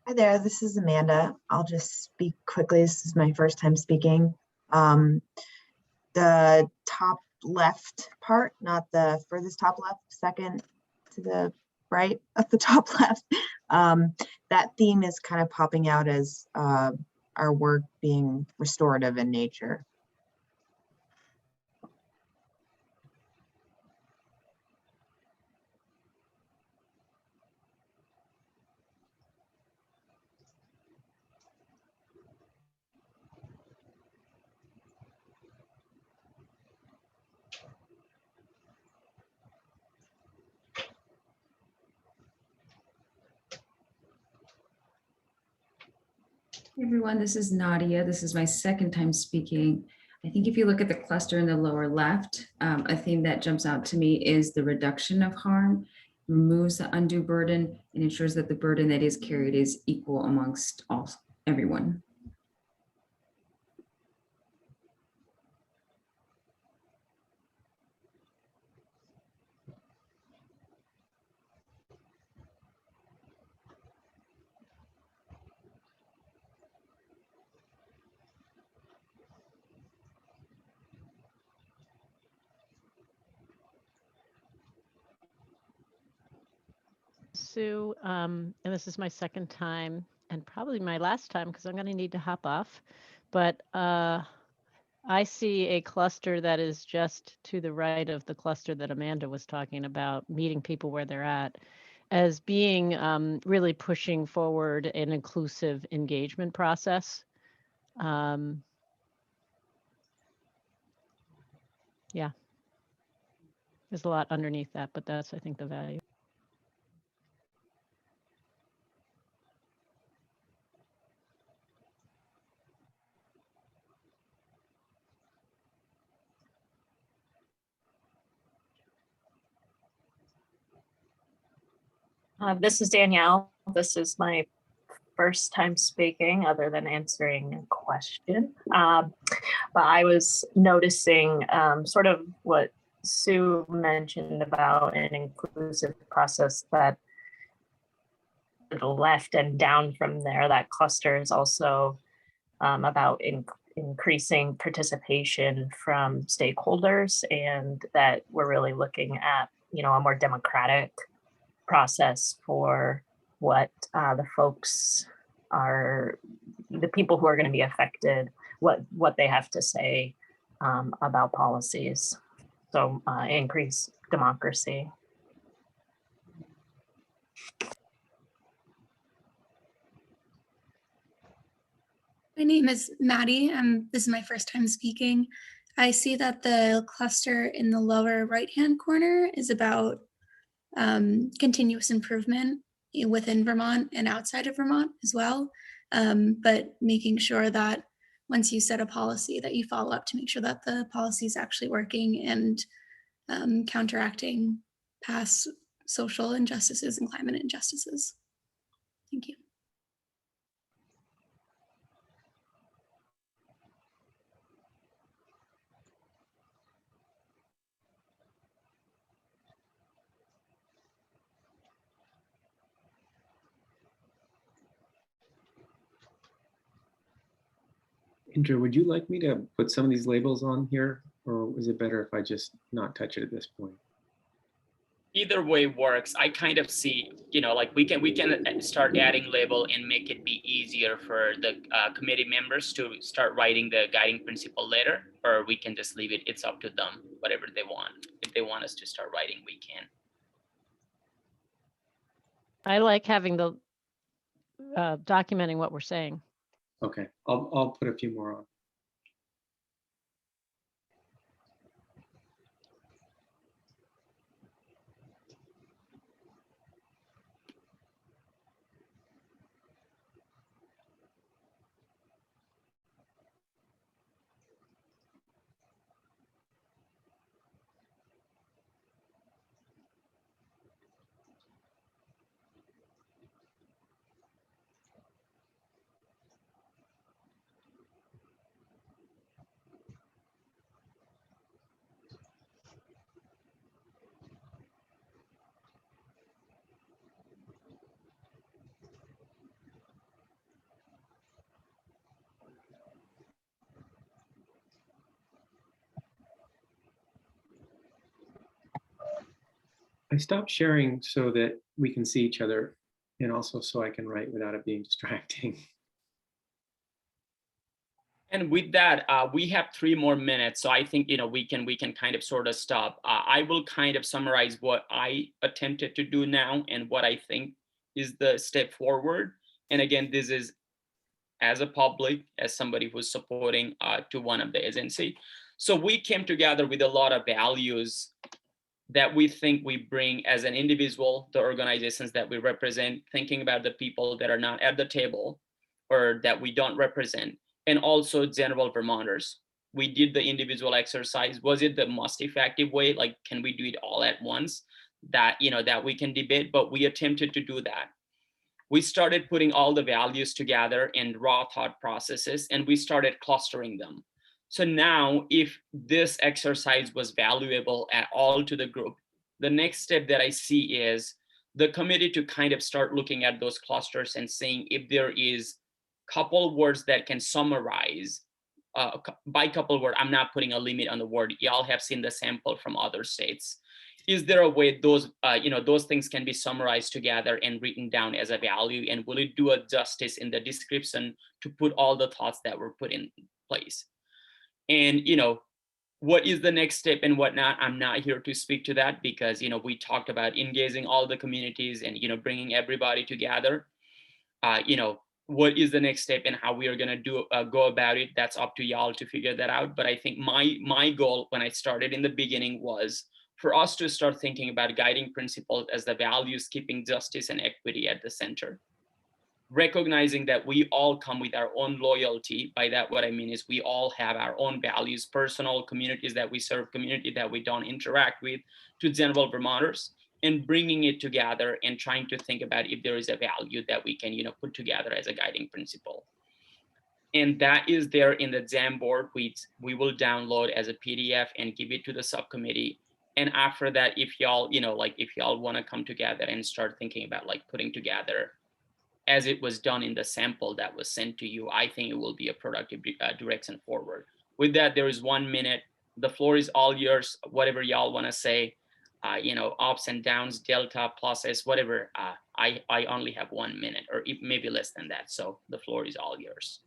Hi there, this is Amanda. I'll just speak quickly. This is my first time speaking. The top left part, not the furthest top left, second to the right of the top left, that theme is kind of popping out as our work being restorative in nature. Hey everyone, this is Nadia. This is my second time speaking. I think if you look at the cluster in the lower left, a theme that jumps out to me is the reduction of harm, removes the undue burden, and ensures that the burden that is carried is equal amongst everyone. Sue, and this is my second time and probably my last time because I'm going to need to hop off. But I see a cluster that is just to the right of the cluster that Amanda was talking about, meeting people where they're at, as being really pushing forward an inclusive engagement process. Yeah, there's a lot underneath that, but that's, I think, the value. This is Danielle. This is my first time speaking other than answering a question. But I was noticing sort of what Sue mentioned about an inclusive process, that to the left and down from there, that cluster is also about increasing participation from stakeholders, and that we're really looking at, you know, a more democratic process for what the folks are, the people who are going to be affected, what they have to say about policies. So increase democracy. My name is Maddie. This is my first time speaking. I see that the cluster in the lower right-hand corner is about continuous improvement within Vermont and outside of Vermont as well. But making sure that once you set a policy, that you follow up to make sure that the policy is actually working and counteracting past social injustices and climate injustices. Thank you. Indra, would you like me to put some of these labels on here, or is it better if I just not touch it at this point? Either way works. I kind of see, you know, like we can start adding label and make it be easier for the committee members to start writing the guiding principle later, or we can just leave it. It's up to them, whatever they want. If they want us to start writing, we can. I like having the documenting what we're saying. Okay, I'll put a few more on. I stopped sharing so that we can see each other, and also so I can write without it being distracting. And with that, we have 3 more minutes. So I think, you know, we can kind of sort of stop. I will kind of summarize what I attempted to do now and what I think is the step forward. And again, this is as a public, as somebody who's supporting to one of the agency. So we came together with a lot of values that we think we bring as an individual, the organizations that we represent, thinking about the people that are not at the table or that we don't represent, and also general Vermonters. We did the individual exercise. Was it the most effective way? Like, can we do it all at once? That, you know, that we can debate, but we attempted to do that. We started putting all the values together in raw thought processes, and we started clustering them. So now, if this exercise was valuable at all to the group, the next step that I see is the committee to kind of start looking at those clusters and seeing if there is a couple words that can summarize. By couple word, I'm not putting a limit on the word. Y'all have seen the sample from other states. Is there a way those, those things can be summarized together and written down as a value? And will it do a justice in the description to put all the thoughts that were put in place? And, what is the next step and whatnot? I'm not here to speak to that because, we talked about engaging all the communities and, bringing everybody together. What is the next step and how we are going to go about it? That's up to y'all to figure that out. But I think my goal when I started in the beginning was for us to start thinking about guiding principles as the values, keeping justice and equity at the center. Recognizing that we all come with our own loyalty. By that, what I mean is we all have our own values, personal, communities that we serve, community that we don't interact with, to general Vermonters, and bringing it together and trying to think about if there is a value that we can, put together as a guiding principle. And that is there in the Jamboard, we will download as a PDF and give it to the subcommittee. And after that, if y'all, if y'all want to come together and start thinking about putting together as it was done in the sample that was sent to you, I think it will be a productive direction forward. With that, there is 1 minute. The floor is all yours. Whatever y'all want to say, ups and downs, delta, pluses, whatever. I only have 1 minute or maybe less than that. So the floor is all yours.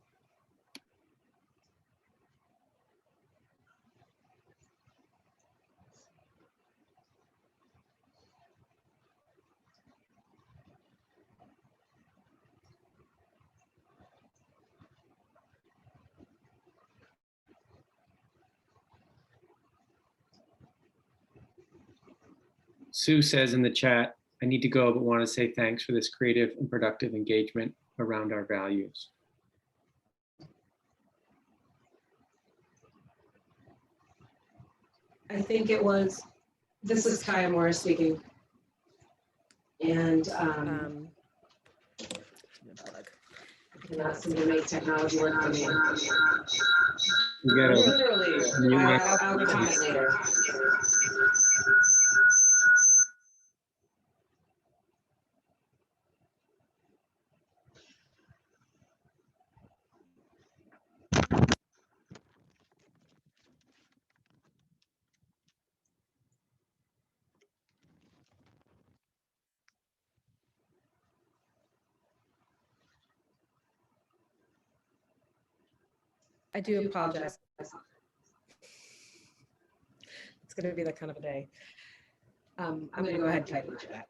Sue says in the chat, I need to go, but want to say thanks for this creative and productive engagement around our values. I think this is Kaya Morris speaking. And I cannot seem to make technology work for me. Literally, I'll comment later. I do apologize. It's going to be that kind of a day. I'm going to go ahead and type in chat.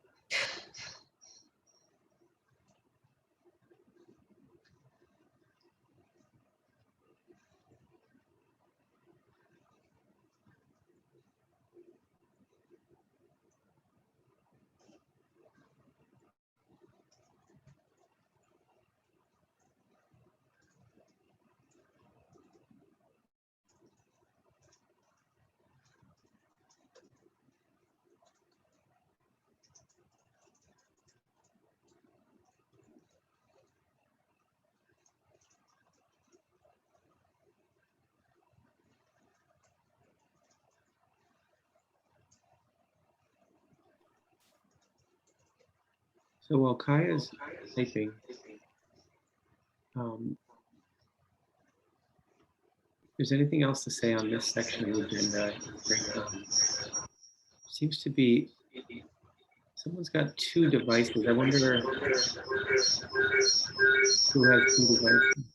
So while Kaya's typing, if there's anything else to say on this section of the agenda, seems to be someone's got 2 devices. I wonder who has 2 devices.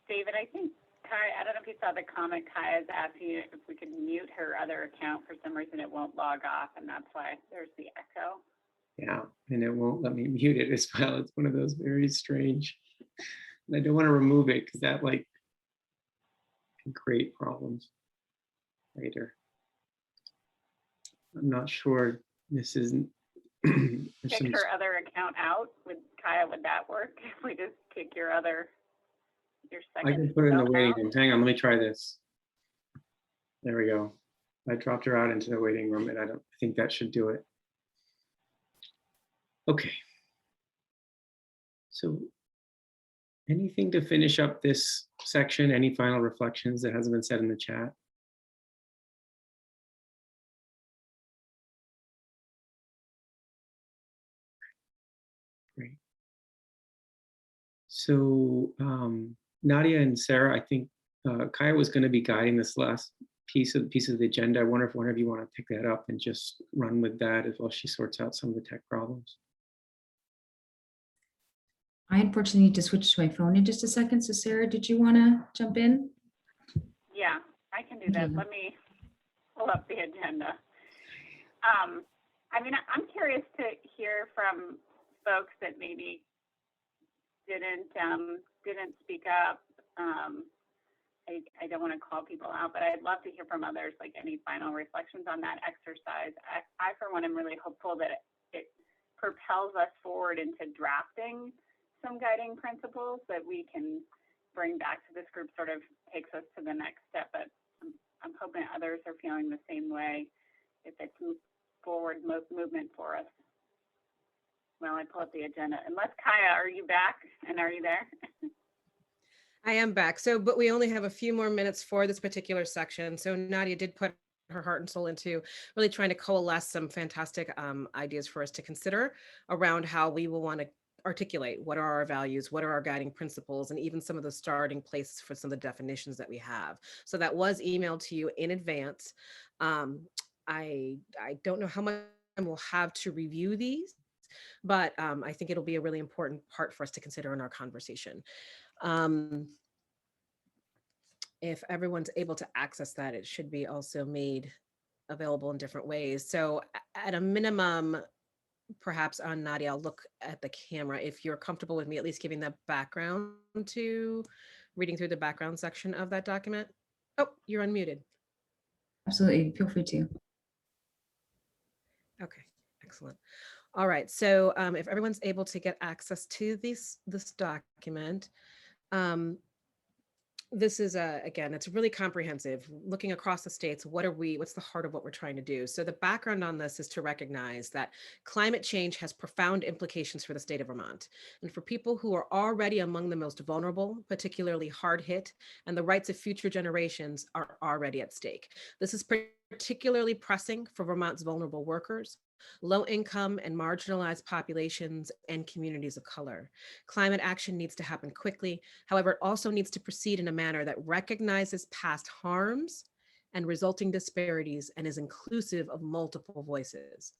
David, I think Kaya, I don't know if you saw the comment, Kaya is asking you if we could mute her other account. For some reason, it won't log off, and that's why there's the echo. Yeah, and it won't let me mute it as well. It's one of those very strange. And I don't want to remove it because that can create problems later. I'm not sure this isn't. Kick her other account out. Kaya, would that work if we just kick your second? I can put it in the waiting room. Hang on, let me try this. There we go. I dropped her out into the waiting room, and I think that should do it. Okay. So Anything to finish up this section? Any final reflections that hasn't been said in the chat? Great. So Nadia and Sarah, I think Kaya was going to be guiding this last piece of the agenda. I wonder if one of you want to pick that up and just run with that as well. She sorts out some of the tech problems. I unfortunately need to switch to my phone in just a second. So Sarah, did you want to jump in? Yeah, I can do that. Let me pull up the agenda. I mean, I'm curious to hear from folks that maybe didn't speak up. I don't want to call people out, but I'd love to hear from others, like any final reflections on that exercise. I for one, am really hopeful that it propels us forward into drafting some guiding principles that we can bring back to this group, sort of takes us to the next step. But I'm hoping others are feeling the same way if it's forward movement for us. Well, I pull up the agenda. Unless Kaya, are you back? And are you there? I am back. So, but we only have a few more minutes for this particular section. So Nadia did put her heart and soul into really trying to coalesce some fantastic ideas for us to consider around how we will want to articulate what are our values, what are our guiding principles, and even some of the starting places for some of the definitions that we have. So that was emailed to you in advance. I don't know how much time we'll have to review these, but I think it'll be a really important part for us to consider in our conversation. If everyone's able to access that, it should be also made available in different ways. So at a minimum, perhaps on Nadia, I'll look at the camera. If you're comfortable with me at least giving the background to reading through the background section of that document. Oh, you're unmuted. Absolutely, feel free to. Okay, excellent. All right, so if everyone's able to get access to this document, this is again, it's really comprehensive. Looking across the states, what's the heart of what we're trying to do? So the background on this is to recognize that climate change has profound implications for the state of Vermont. And for people who are already among the most vulnerable, particularly hard hit, and the rights of future generations are already at stake. This is particularly pressing for Vermont's vulnerable workers, low income and marginalized populations, and communities of color. Climate action needs to happen quickly. However, it also needs to proceed in a manner that recognizes past harms and resulting disparities and is inclusive of multiple voices.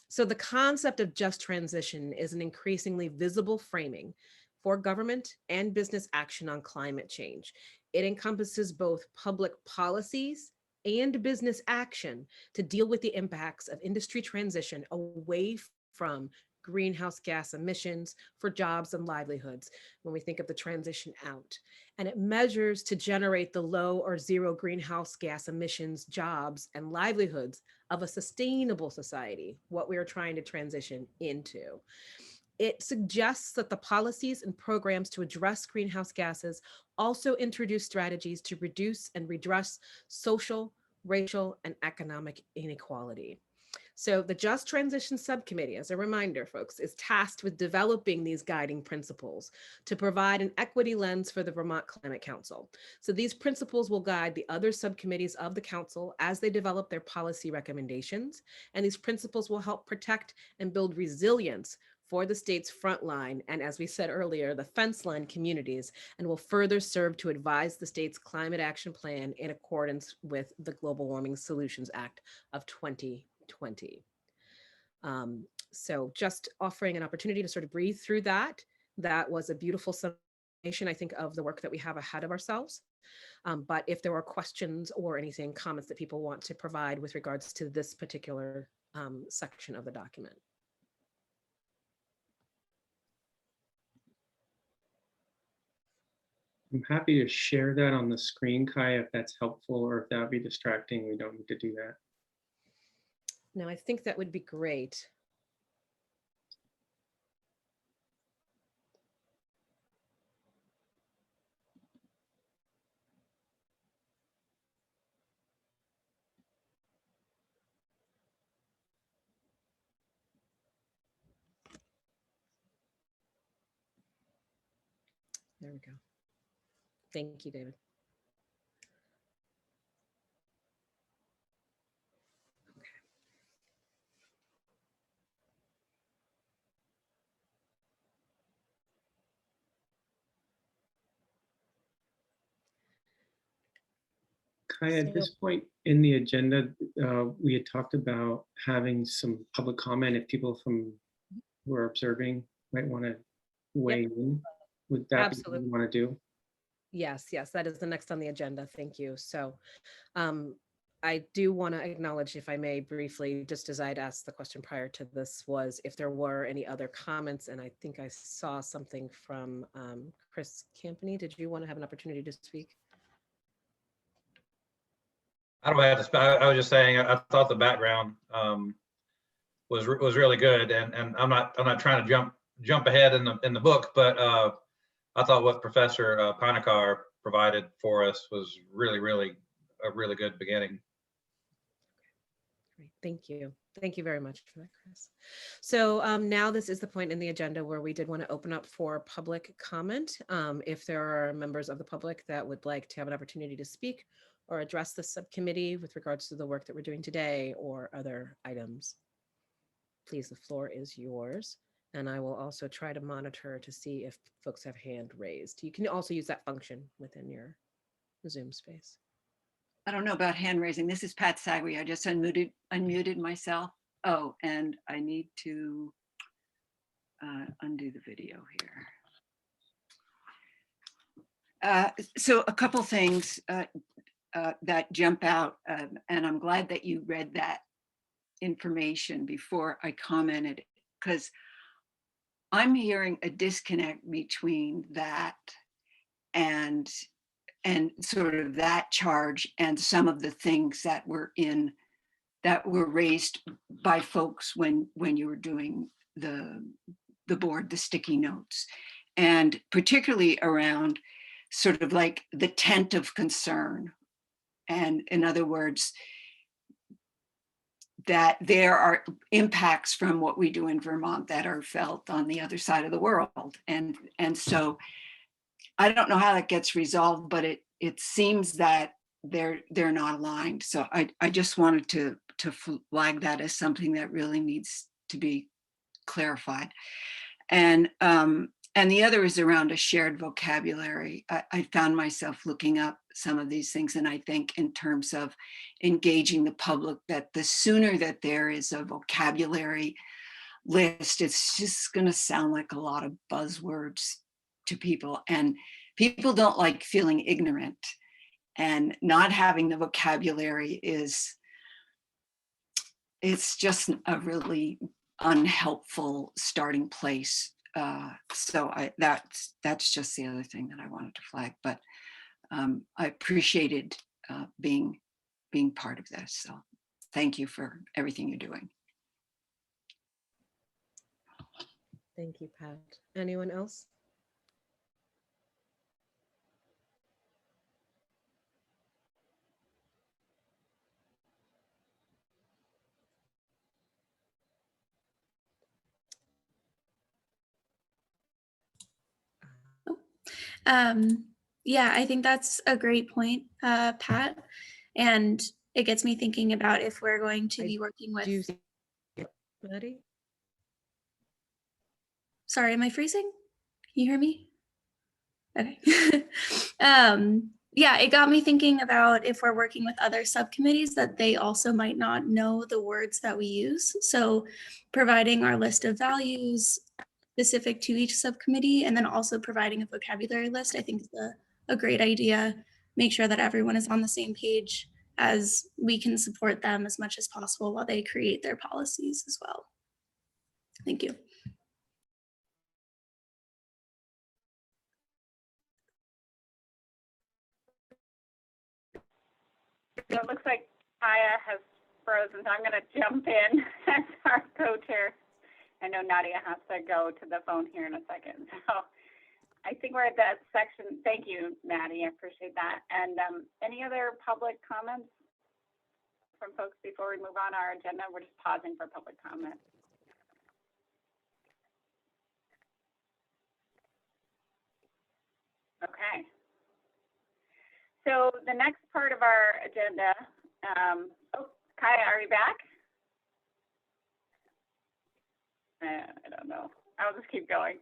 So the concept of just transition is an increasingly visible framing for government and business action on climate change. It encompasses both public policies and business action to deal with the impacts of industry transition away from greenhouse gas emissions for jobs and livelihoods when we think of the transition out. And it measures to generate the low or zero greenhouse gas emissions jobs and livelihoods of a sustainable society, what we are trying to transition into. It suggests that the policies and programs to address greenhouse gases also introduce strategies to reduce and redress social, racial, and economic inequality. So the Just Transition Subcommittee, as a reminder, folks, is tasked with developing these guiding principles to provide an equity lens for the Vermont Climate Council. So these principles will guide the other subcommittees of the council as they develop their policy recommendations. And these principles will help protect and build resilience for the state's frontline, and as we said earlier, the fence line communities, and will further serve to advise the state's climate action plan in accordance with the Global Warming Solutions Act of 2020. So just offering an opportunity to sort of breathe through that. That was a beautiful summation, I think, of the work that we have ahead of ourselves. But if there are questions or anything, comments that people want to provide with regards to this particular section of the document. I'm happy to share that on the screen, Kaya, if that's helpful, or if that would be distracting. We don't need to do that. No, I think that would be great. There we go. Thank you, David. Kaya, at this point in the agenda, we had talked about having some public comment if people from who are observing might want to weigh in. Would that be what you want to do? Yes, that is the next on the agenda. Thank you. So I do want to acknowledge, if I may briefly, just as I'd asked the question prior to this, was if there were any other comments, and I think I saw something from Chris Campany. Did you want to have an opportunity to speak? I don't have to. I was just saying. I thought the background was really good, and I'm not trying to jump ahead in the book, but I thought what Professor Panakar provided for us was really a really good beginning. Great, thank you. Thank you very much for that, Chris. So now this is the point in the agenda where we did want to open up for public comment. If there are members of the public that would like to have an opportunity to speak or address the subcommittee with regards to the work that we're doing today or other items, please, the floor is yours. And I will also try to monitor to see if folks have hand raised. You can also use that function within your Zoom space. I don't know about hand raising. This is Pat Sagri. I just unmuted myself. Oh, and I need to undo the video here. So a couple things that jump out, and I'm glad that you read that information before I commented, because I'm hearing a disconnect between that and sort of that charge and some of the things that were raised by folks when you were doing the board, the sticky notes, and particularly around sort of like the tent of concern. And in other words, that there are impacts from what we do in Vermont that are felt on the other side of the world. And so I don't know how that gets resolved, but it seems that they're not aligned. So I just wanted to flag that as something that really needs to be clarified. And the other is around a shared vocabulary. I found myself looking up some of these things, and I think in terms of engaging the public, that the sooner that there is a vocabulary list, it's just going to sound like a lot of buzzwords to people, and people don't like feeling ignorant, and not having the vocabulary it's just a really unhelpful starting place. So that's just the other thing that I wanted to flag, but I appreciated being part of this. So thank you for everything you're doing. Thank you, Pat. Anyone else? Yeah, I think that's a great point, Pat. And it gets me thinking about if we're going to be working with. Buddy? Sorry, am I freezing? Can you hear me? Okay. Yeah, it got me thinking about if we're working with other subcommittees that they also might not know the words that we use. So providing our list of values specific to each subcommittee, and then also providing a vocabulary list, I think is a great idea. Make sure that everyone is on the same page, as we can support them as much as possible while they create their policies as well. Thank you. So it looks like Aya has frozen, so I'm going to jump in as our co-chair. I know Nadia has to go to the phone here in a second. So I think we're at that section. Thank you, Maddie. I appreciate that. And any other public comments from folks before we move on our agenda? We're just pausing for public comment. Okay. So the next part of our agenda, oh, Kaya, are you back? I don't know. I'll just keep going.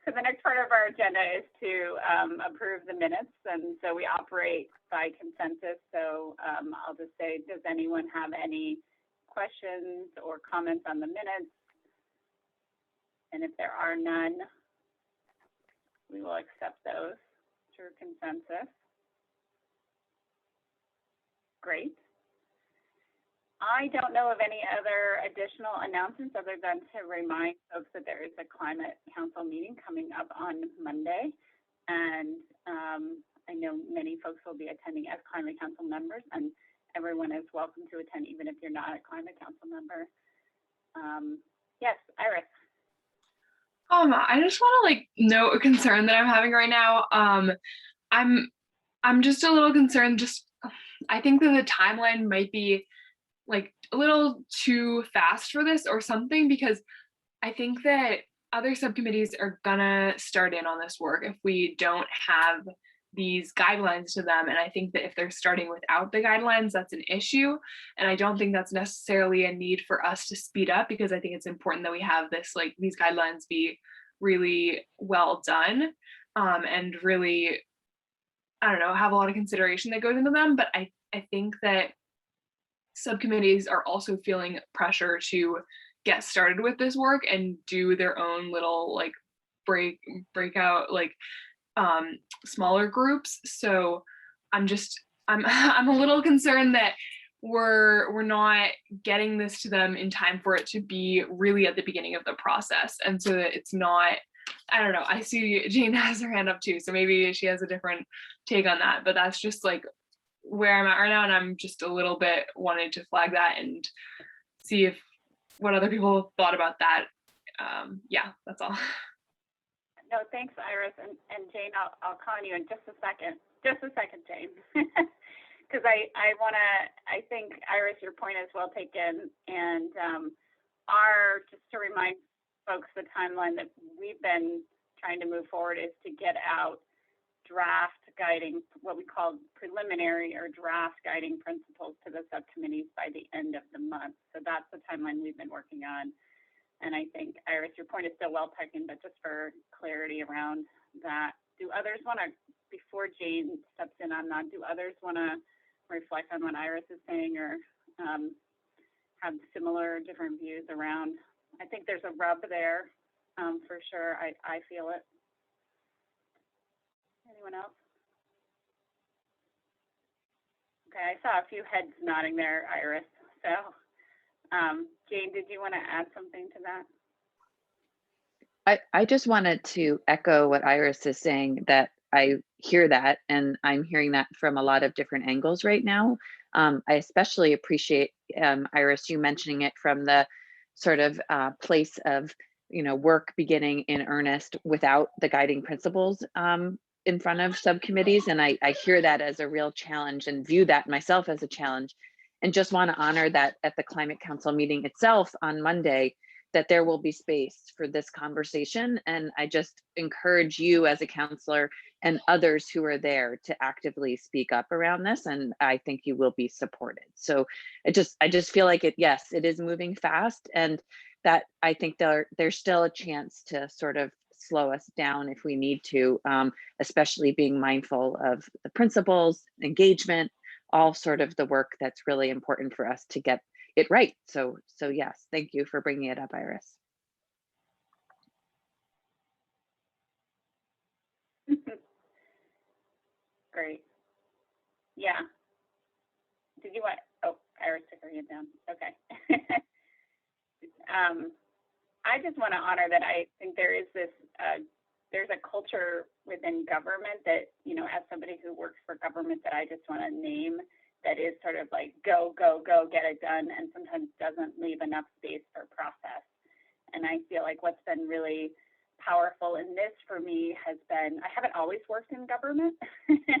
So the next part of our agenda is to approve the minutes, and so we operate by consensus. So I'll just say, does anyone have any questions or comments on the minutes? And if there are none, we will accept those through consensus. Great. I don't know of any other additional announcements other than to remind folks that there is a Climate Council meeting coming up on Monday. And I know many folks will be attending as Climate Council members, and everyone is welcome to attend even if you're not a Climate Council member. Yes, Iris. I just want to note a concern that I'm having right now. I'm just a little concerned. I think that the timeline might be a little too fast for this or something, because I think that other subcommittees are gonna start in on this work if we don't have these guidelines to them. And I think that if they're starting without the guidelines, that's an issue. And I don't think that's necessarily a need for us to speed up, because I think it's important that we have this, these guidelines be really well done and really, I don't know, have a lot of consideration that goes into them. But I think that subcommittees are also feeling pressure to get started with this work and do their own little breakout smaller groups. So I'm a little concerned that we're not getting this to them in time for it to be really at the beginning of the process. And so that it's not, I don't know, I see Jane has her hand up too, so maybe she has a different take on that, but that's just where I'm at right now, and I'm just a little bit wanted to flag that and see what other people thought about that. Yeah, that's all. No, thanks, Iris. And Jane, I'll call on you in just a second. Just a second, Jane. Because I think, Iris, your point is well taken. And just to remind folks, the timeline that we've been trying to move forward is to get out draft guiding, what we call preliminary or draft guiding principles to the subcommittees by the end of the month. So that's the timeline we've been working on. And I think, Iris, your point is still well taken, but just for clarity around that, do others want to, before Jane steps in on that, do others want to reflect on what Iris is saying, or have similar different views around? I think there's a rub there for sure. I feel it. Anyone else? Okay, I saw a few heads nodding there, Iris. So, Jane, did you want to add something to that? I just wanted to echo what Iris is saying, that I hear that, and I'm hearing that from a lot of different angles right now. I especially appreciate, Iris, you mentioning it from the sort of place of, work beginning in earnest without the guiding principles in front of subcommittees. And I hear that as a real challenge and view that myself as a challenge, and just want to honor that at the Climate Council meeting itself on Monday, that there will be space for this conversation. And I just encourage you as a counselor and others who are there to actively speak up around this. And I think you will be supported. So I just feel like yes, it is moving fast, and that I think there's still a chance to sort of slow us down if we need to, especially being mindful of the principles, engagement, all sort of the work that's really important for us to get it right. So yes, thank you for bringing it up, Iris. Great. Yeah. Did you want? Oh, Iris took her hand down. Okay. I just want to honor that. I think there is this. There's a culture within government that, as somebody who works for government, that I just want to name, that is sort of go, go, go, get it done, and sometimes doesn't leave enough space for process. And I feel like what's been really powerful in this for me has been, I haven't always worked in government, and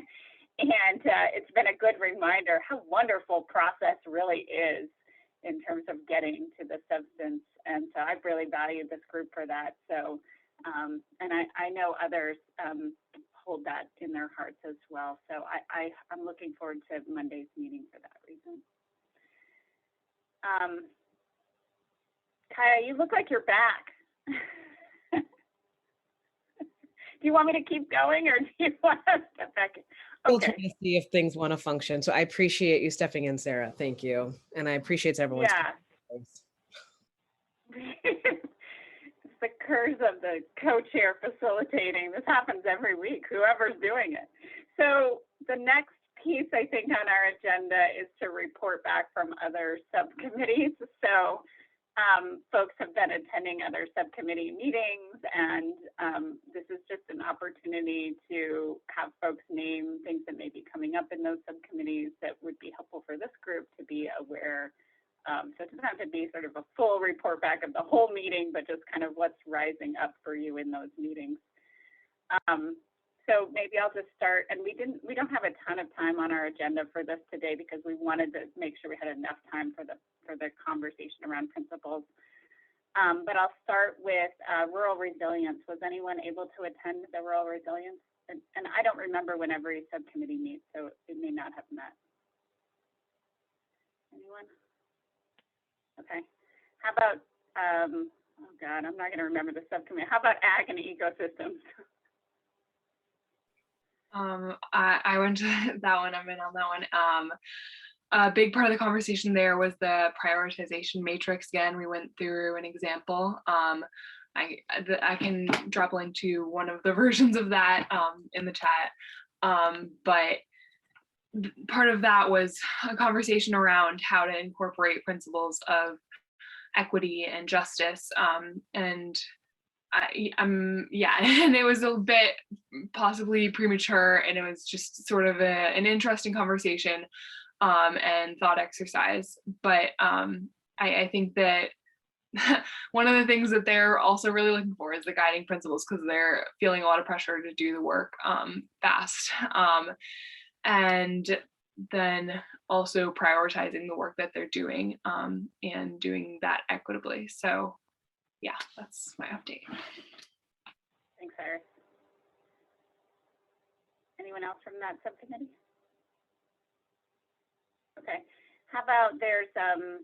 it's been a good reminder how wonderful process really is in terms of getting to the substance. And so I've really valued this group for that. So And I know others hold that in their hearts as well. So I'm looking forward to Monday's meeting for that reason. Kaya, you look like you're back. Do you want me to keep going, or do you want to step back? Still trying to see if things want to function. So I appreciate you stepping in, Sarah. Thank you. And I appreciate everyone's Yeah. It's the curse of the co-chair facilitating. This happens every week, whoever's doing it. So the next piece, I think, on our agenda is to report back from other subcommittees. So folks have been attending other subcommittee meetings, and this is just an opportunity to have folks name things that may be coming up in those subcommittees that would be helpful for this group to be aware. So it doesn't have to be sort of a full report back of the whole meeting, but just kind of what's rising up for you in those meetings. So maybe I'll just start, and we don't have a ton of time on our agenda for this today because we wanted to make sure we had enough time for the conversation around principles. But I'll start with rural resilience. Was anyone able to attend the rural resilience? And I don't remember when every subcommittee meets, so it may not have met. Anyone? Okay. How about, oh God, I'm not going to remember the subcommittee. How about Agony Ecosystems? I went to that one. I've been on that one. A big part of the conversation there was the prioritization matrix. Again, we went through an example. I can drop a link to one of the versions of that in the chat. But part of that was a conversation around how to incorporate principles of equity and justice. And and it was a bit possibly premature, and it was just sort of an interesting conversation and thought exercise. But I think that one of the things that they're also really looking for is the guiding principles, because they're feeling a lot of pressure to do the work fast. And then also prioritizing the work that they're doing and doing that equitably. So yeah, that's my update. Thanks, Iris. Anyone else from that subcommittee? Okay. How about there's, oh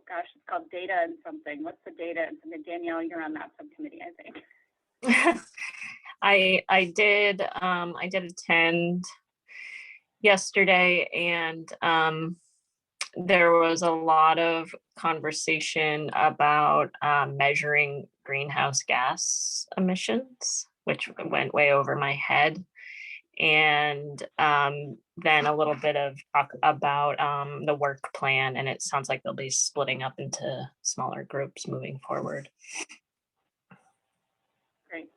gosh, it's called data and something. What's the data and something? Danielle, you're on that subcommittee, I think. I did attend yesterday, and there was a lot of conversation about measuring greenhouse gas emissions, which went way over my head. And then a little bit of talk about the work plan, and it sounds like they'll be splitting up into smaller groups moving forward. Great.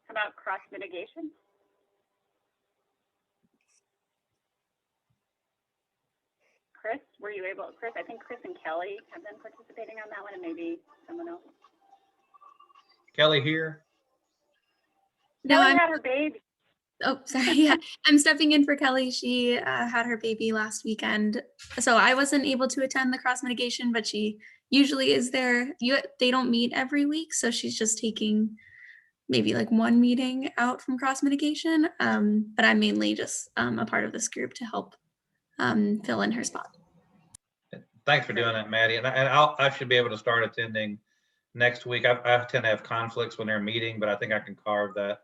How about cross mitigation? Chris, were you able, Chris, I think Chris and Kelly have been participating on that one, and maybe someone else. Kelly here. No, Kelly I'm had her baby. Oh, sorry. Yeah, I'm stepping in for Kelly. She had her baby last weekend, so I wasn't able to attend the cross mitigation, but she usually is there. They don't meet every week, so she's just taking maybe like one meeting out from cross mitigation. But I'm mainly just a part of this group to help fill in her spot. Thanks for doing that, Maddie. And I should be able to start attending next week. I tend to have conflicts when they're meeting, but I think I can carve that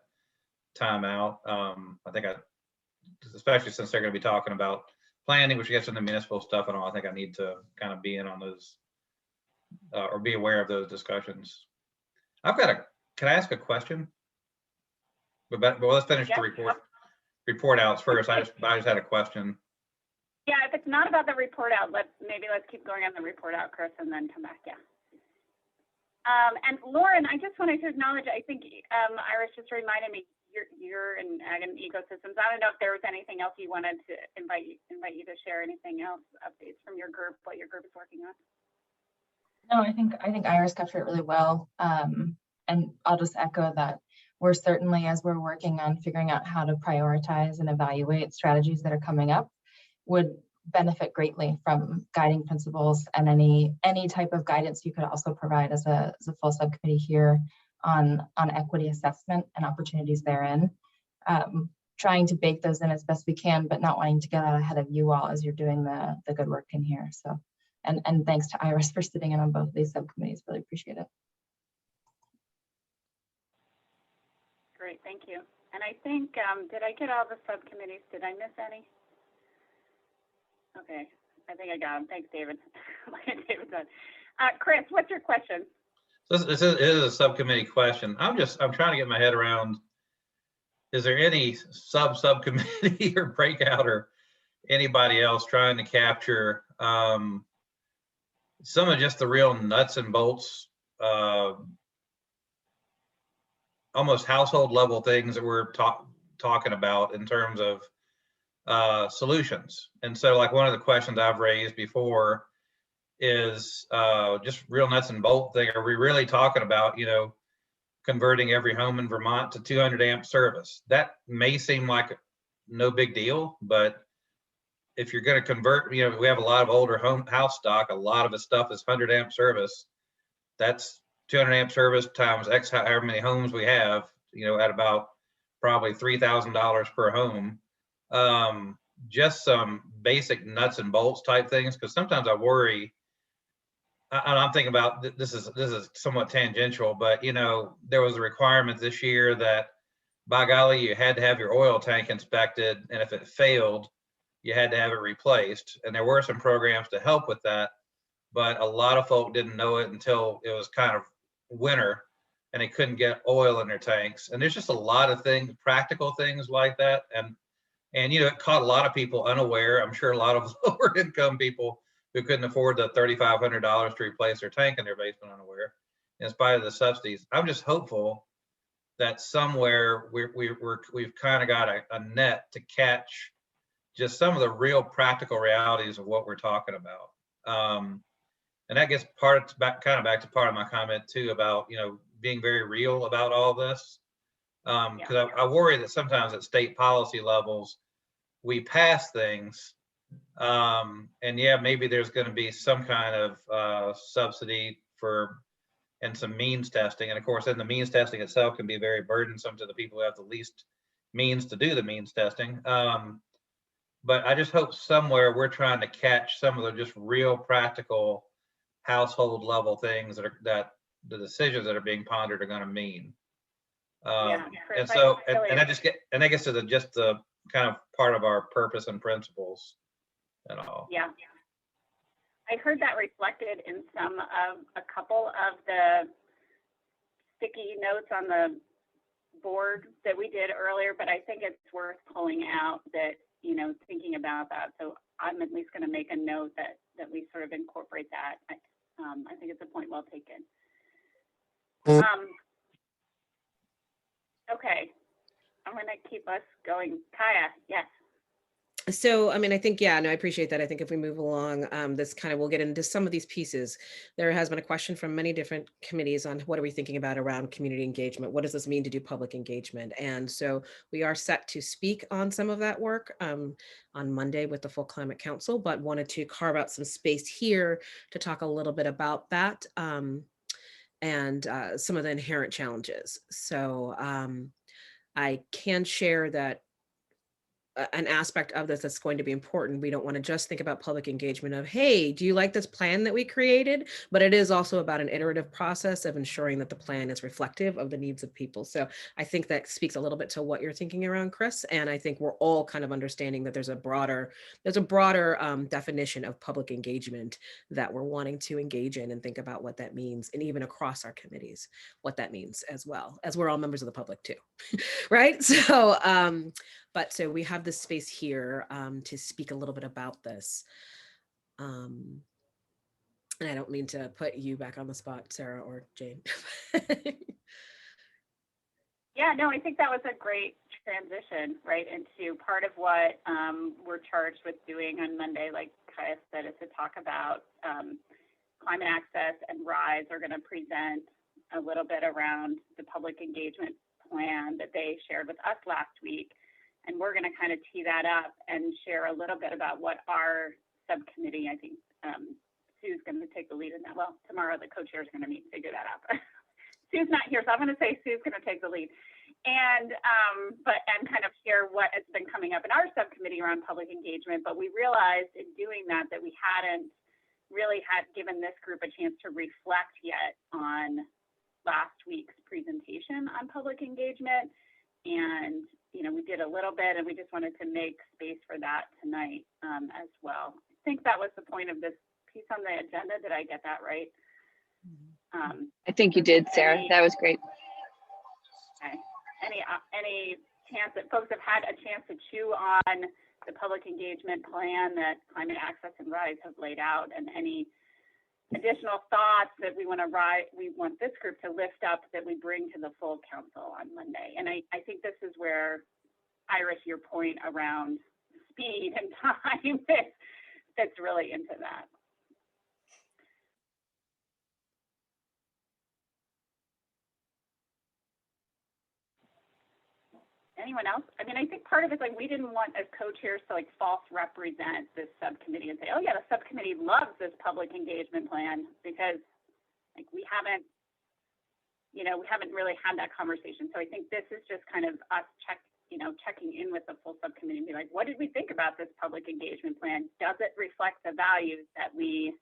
time out. I think especially since they're going to be talking about planning, which gets into municipal stuff and all, I think I need to kind of be in on those or be aware of those discussions. Can I ask a question? But let's finish the report outs first. I just had a question. Yeah, if it's not about the report out, let's keep going on the report out, Chris, and then come back. Yeah. And Lauren, I just wanted to acknowledge, I think Iris just reminded me, you're in Agony Ecosystems. I don't know if there was anything else you wanted to invite you to share, anything else, updates from your group, what your group is working on. No, I think Iris captured it really well. And I'll just echo that we're certainly, as we're working on figuring out how to prioritize and evaluate strategies that are coming up, would benefit greatly from guiding principles and any type of guidance you could also provide as a full subcommittee here on equity assessment and opportunities therein. Trying to bake those in as best we can, but not wanting to get out ahead of you all as you're doing the good work in here. So, and thanks to Iris for sitting in on both of these subcommittees. Really appreciate it. Great, thank you. And I think, did I get all the subcommittees? Did I miss any? Okay, I think I got them. Thanks, David. David's done. Chris, what's your question? This is a subcommittee question. I'm trying to get my head around, is there any subcommittee or breakout or anybody else trying to capture some of just the real nuts and bolts, almost household level things that we're talking about in terms of solutions? And so, like, one of the questions I've raised before is just real nuts and bolt thing. Are we really talking about, converting every home in Vermont to 200 amp service? That may seem like no big deal, but if you're going to convert, we have a lot of older house stock. A lot of the stuff is 100 amp service. That's 200 amp service times X however many homes we have, at about probably $3,000 per home. Just some basic nuts and bolts type things, because sometimes I worry. I'm thinking about, this is somewhat tangential, but there was a requirement this year that, by golly, you had to have your oil tank inspected, and if it failed, you had to have it replaced. And there were some programs to help with that, but a lot of folk didn't know it until it was kind of winter and they couldn't get oil in their tanks. And there's just a lot of things, practical things like that. And it caught a lot of people unaware. I'm sure a lot of lower income people who couldn't afford the $3,500 to replace their tank in their basement unaware, in spite of the subsidies. I'm just hopeful that somewhere we've kind of got a net to catch just some of the real practical realities of what we're talking about. And that gets back to part of my comment too about, being very real about all this. Because I worry that sometimes at state policy levels, we pass things, and maybe there's going to be some kind of subsidy and some means testing. And of course, then the means testing itself can be very burdensome to the people who have the least means to do the means testing. But I just hope somewhere we're trying to catch some of the just real practical household level things that the decisions that are being pondered are going to mean. Chris, and that gets to the kind of part of our purpose and principles and all. Yeah. I heard that reflected in a couple of the sticky notes on the board that we did earlier, but I think it's worth pulling out that, thinking about that. So I'm at least going to make a note that we sort of incorporate that. I think it's a point well taken. Okay, I'm going to keep us going. Kaya, yes. So, I think, I appreciate that. I think if we move along, we'll get into some of these pieces. There has been a question from many different committees on what are we thinking about around community engagement? What does this mean to do public engagement? And so we are set to speak on some of that work on Monday with the full Climate Council, but wanted to carve out some space here to talk a little bit about that and some of the inherent challenges. So I can share that an aspect of this that's going to be important. We don't want to just think about public engagement of, hey, do you like this plan that we created? But it is also about an iterative process of ensuring that the plan is reflective of the needs of people. So I think that speaks a little bit to what you're thinking around, Chris. And I think we're all kind of understanding that there's a broader definition of public engagement that we're wanting to engage in and think about what that means. And even across our committees, what that means as well, as we're all members of the public too, right? So we have this space here to speak a little bit about this. And I don't mean to put you back on the spot, Sarah or Jane. Yeah, no, I think that was a great transition, right, into part of what we're charged with doing on Monday, like Kaya said, is to talk about climate access, and RISE are going to present a little bit around the public engagement plan that they shared with us last week. And we're going to kind of tee that up and share a little bit about what our subcommittee, I think Sue's going to take the lead in that. Well, tomorrow the co-chair is going to meet and figure that out. Sue's not here, so I'm going to say Sue's going to take the lead. And kind of share what has been coming up in our subcommittee around public engagement. But we realized in doing that we hadn't really given this group a chance to reflect yet on last week's presentation on public engagement. And, you know, we did a little bit, and we just wanted to make space for that tonight as well. I think that was the point of this piece on the agenda. Did I get that right? I think you did, Sarah. That was great. Okay. Any chance that folks have had a chance to chew on the public engagement plan that Climate Access and RISE have laid out, and any additional thoughts that we want this group to lift up that we bring to the full council on Monday? And I think this is where, Iris, your point around speed and time fits really into that. Anyone else? I mean, I think part of it's like we didn't want as co-chairs to like false represent this subcommittee and say, oh yeah, the subcommittee loves this public engagement plan, because like we haven't really had that conversation. So I think this is just kind of us checking in with the full subcommittee and be like, what did we think about this public engagement plan? Does it reflect the values that we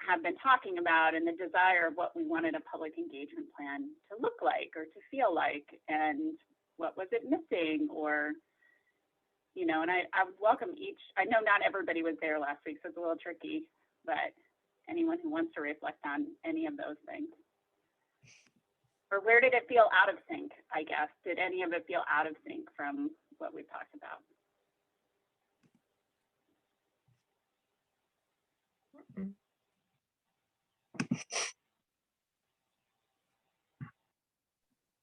have been talking about and the desire of what we wanted a public engagement plan to look like or to feel like? And what was it missing? Or, you know, and I would welcome each. I know not everybody was there last week, so it's a little tricky, but anyone who wants to reflect on any of those things. Or where did it feel out of sync, I guess? Did any of it feel out of sync from what we've talked about?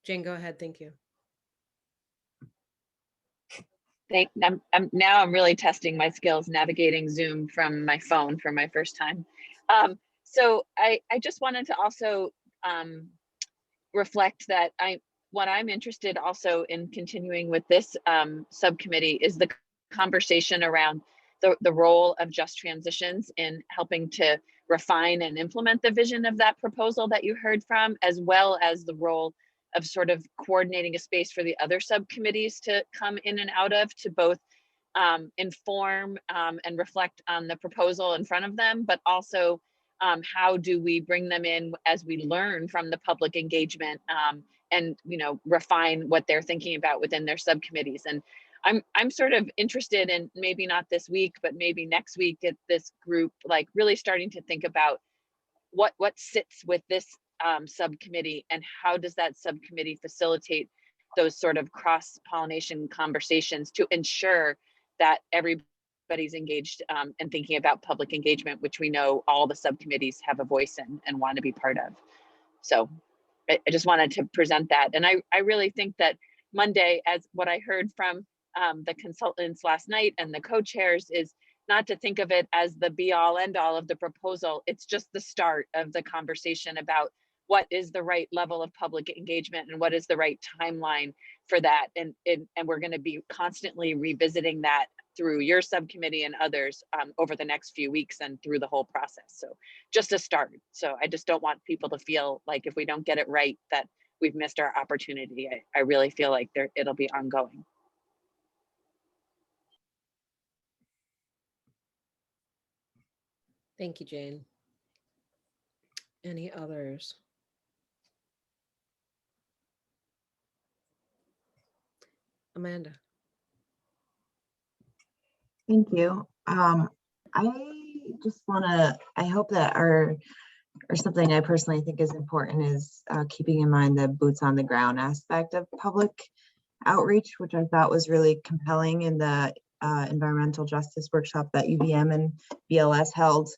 Jane, go ahead. Thank you. I'm really testing my skills navigating Zoom from my phone for my first time. So I just wanted to also reflect that what I'm interested also in continuing with this subcommittee is the conversation around the role of just transitions in helping to refine and implement the vision of that proposal that you heard from, as well as the role of sort of coordinating a space for the other subcommittees to come in and out of, to both inform and reflect on the proposal in front of them, but also how do we bring them in as we learn from the public engagement and, you know, refine what they're thinking about within their subcommittees. And I'm sort of interested in, maybe not this week, but maybe next week, at this group, like really starting to think about what sits with this subcommittee, and how does that subcommittee facilitate those sort of cross-pollination conversations to ensure that everybody's engaged and thinking about public engagement, which we know all the subcommittees have a voice in and want to be part of. So I just wanted to present that. And I really think that Monday, as what I heard from the consultants last night and the co-chairs, is not to think of it as the be all end all of the proposal. It's just the start of the conversation about what is the right level of public engagement and what is the right timeline for that. And we're going to be constantly revisiting that through your subcommittee and others over the next few weeks and through the whole process. So just a start. So I just don't want people to feel like if we don't get it right, that we've missed our opportunity. I really feel like it'll be ongoing. Thank you, Jane. Any others? Amanda. Thank you. I just want to, I hope that or something I personally think is important is keeping in mind the boots on the ground aspect of public outreach, which I thought was really compelling in the environmental justice workshop that UVM and BLS held.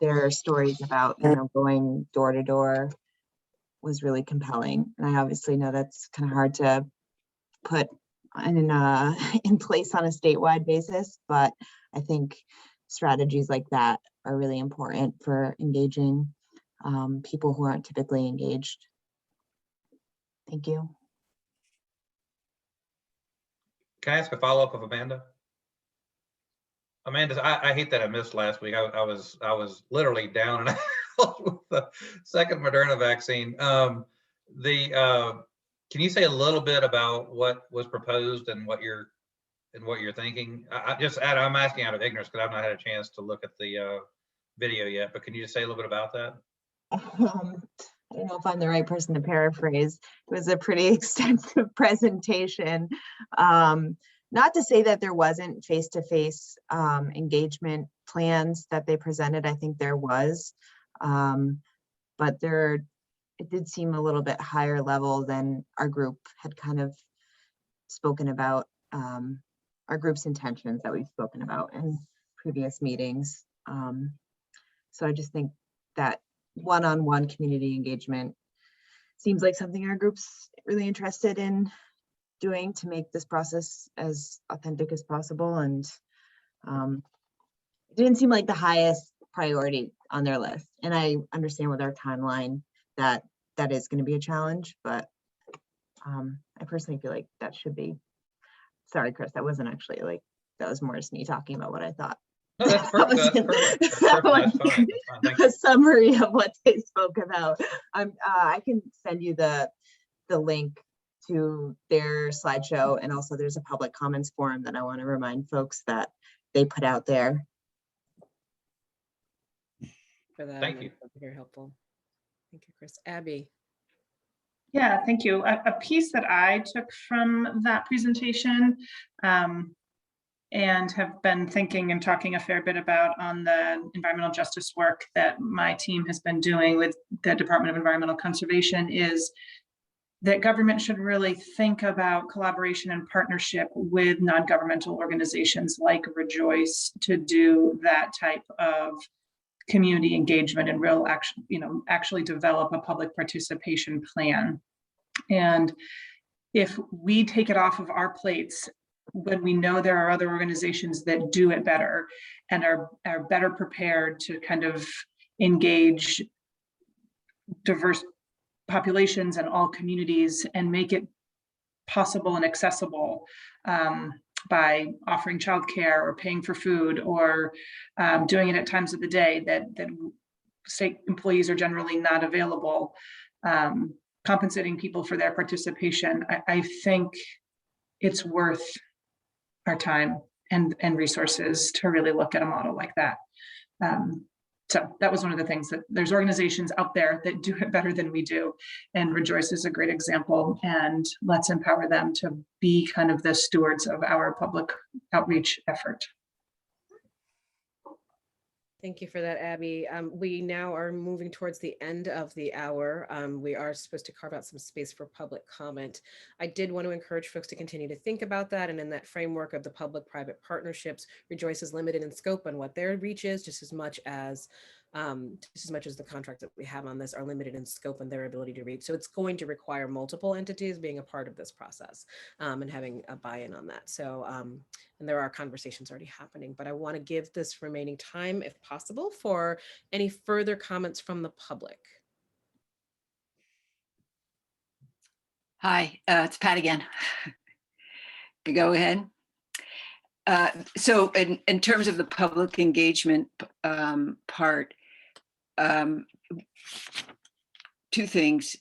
Their stories about, you know, going door to door was really compelling. And I obviously know that's kind of hard to put in place on a statewide basis, but I think strategies like that are really important for engaging people who aren't typically engaged. Thank you. Can I ask a follow-up of Amanda? Amanda, I hate that I missed last week. I was literally down and with the second Moderna vaccine. Can you say a little bit about what was proposed and what you're thinking? I'm asking out of ignorance because I've not had a chance to look at the video yet, but can you just say a little bit about that? I don't know if I'm the right person to paraphrase. It was a pretty extensive presentation. Not to say that there wasn't face-to-face engagement plans that they presented. I think there was, but it did seem a little bit higher level than our group had kind of spoken about, our group's intentions that we've spoken about in previous meetings. So I just think that one-on-one community engagement seems like something our group's really interested in doing to make this process as authentic as possible. And it didn't seem like the highest priority on their list. And I understand with our timeline that is going to be a challenge, but I personally feel like that should be. Sorry, Chris, that wasn't actually like, that was more just me talking about what I thought. No, that's perfect. That's fine. Thank you. A summary of what they spoke about. I can send you the link to their slideshow, and also there's a public comments forum that I want to remind folks that they put out there. For that, thank you. Very helpful. Thank you, Chris. Abby. Yeah, thank you. A piece that I took from that presentation and have been thinking and talking a fair bit about on the environmental justice work that my team has been doing with the Department of Environmental Conservation is that government should really think about collaboration and partnership with non-governmental organizations like Rejoice to do that type of community engagement and real action, actually develop a public participation plan. And if we take it off of our plates, when we know there are other organizations that do it better and are better prepared to kind of engage diverse populations and all communities and make it possible and accessible by offering childcare or paying for food or doing it at times of the day that state employees are generally not available, compensating people for their participation, I think it's worth our time and resources to really look at a model like that. So that was one of the things, that there's organizations out there that do it better than we do. And Rejoice is a great example, and let's empower them to be kind of the stewards of our public outreach effort. Thank you for that, Abby. We now are moving towards the end of the hour. We are supposed to carve out some space for public comment. I did want to encourage folks to continue to think about that. And in that framework of the public-private partnerships, Rejoice is limited in scope on what their reach is, just as much as the contracts that we have on this are limited in scope and their ability to reach. So it's going to require multiple entities being a part of this process and having a buy-in on that. So, and there are conversations already happening, but I want to give this remaining time, if possible, for any further comments from the public. Hi, it's Pat again. Go ahead. So in terms of the public engagement part, two things,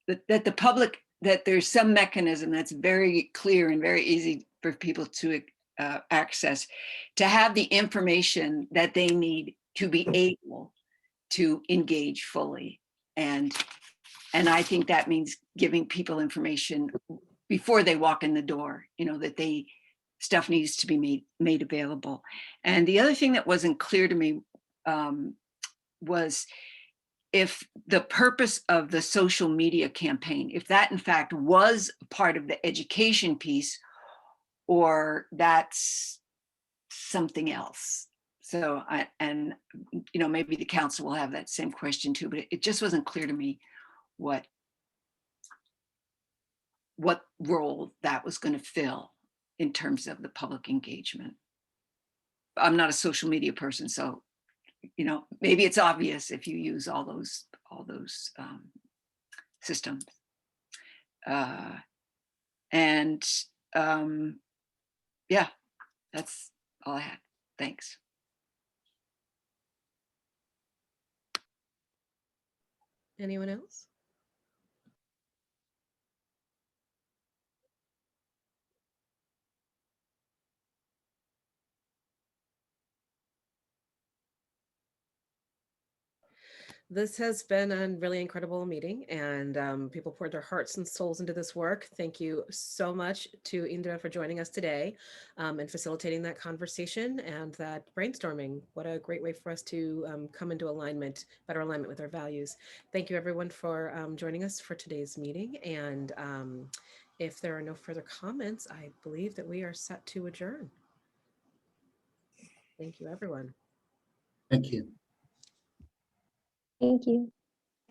that the public, that there's some mechanism that's very clear and very easy for people to access, to have the information that they need to be able to engage fully. And I think that means giving people information before they walk in the door, that stuff needs to be made available. And the other thing that wasn't clear to me was if the purpose of the social media campaign, if that in fact was part of the education piece, or that's something else. So maybe the council will have that same question too, but it just wasn't clear to me what role that was going to fill in terms of the public engagement. I'm not a social media person, so maybe it's obvious if you use all those systems. Yeah, that's all I had. Thanks. Anyone else? This has been a really incredible meeting, and people poured their hearts and souls into this work. Thank you so much to Indra for joining us today and facilitating that conversation and that brainstorming. What a great way for us to come into alignment, better alignment with our values. Thank you everyone for joining us for today's meeting. And if there are no further comments, I believe that we are set to adjourn. Thank you, everyone. Thank you. Thank you.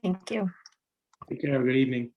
Thank you. Take care. Have a good evening.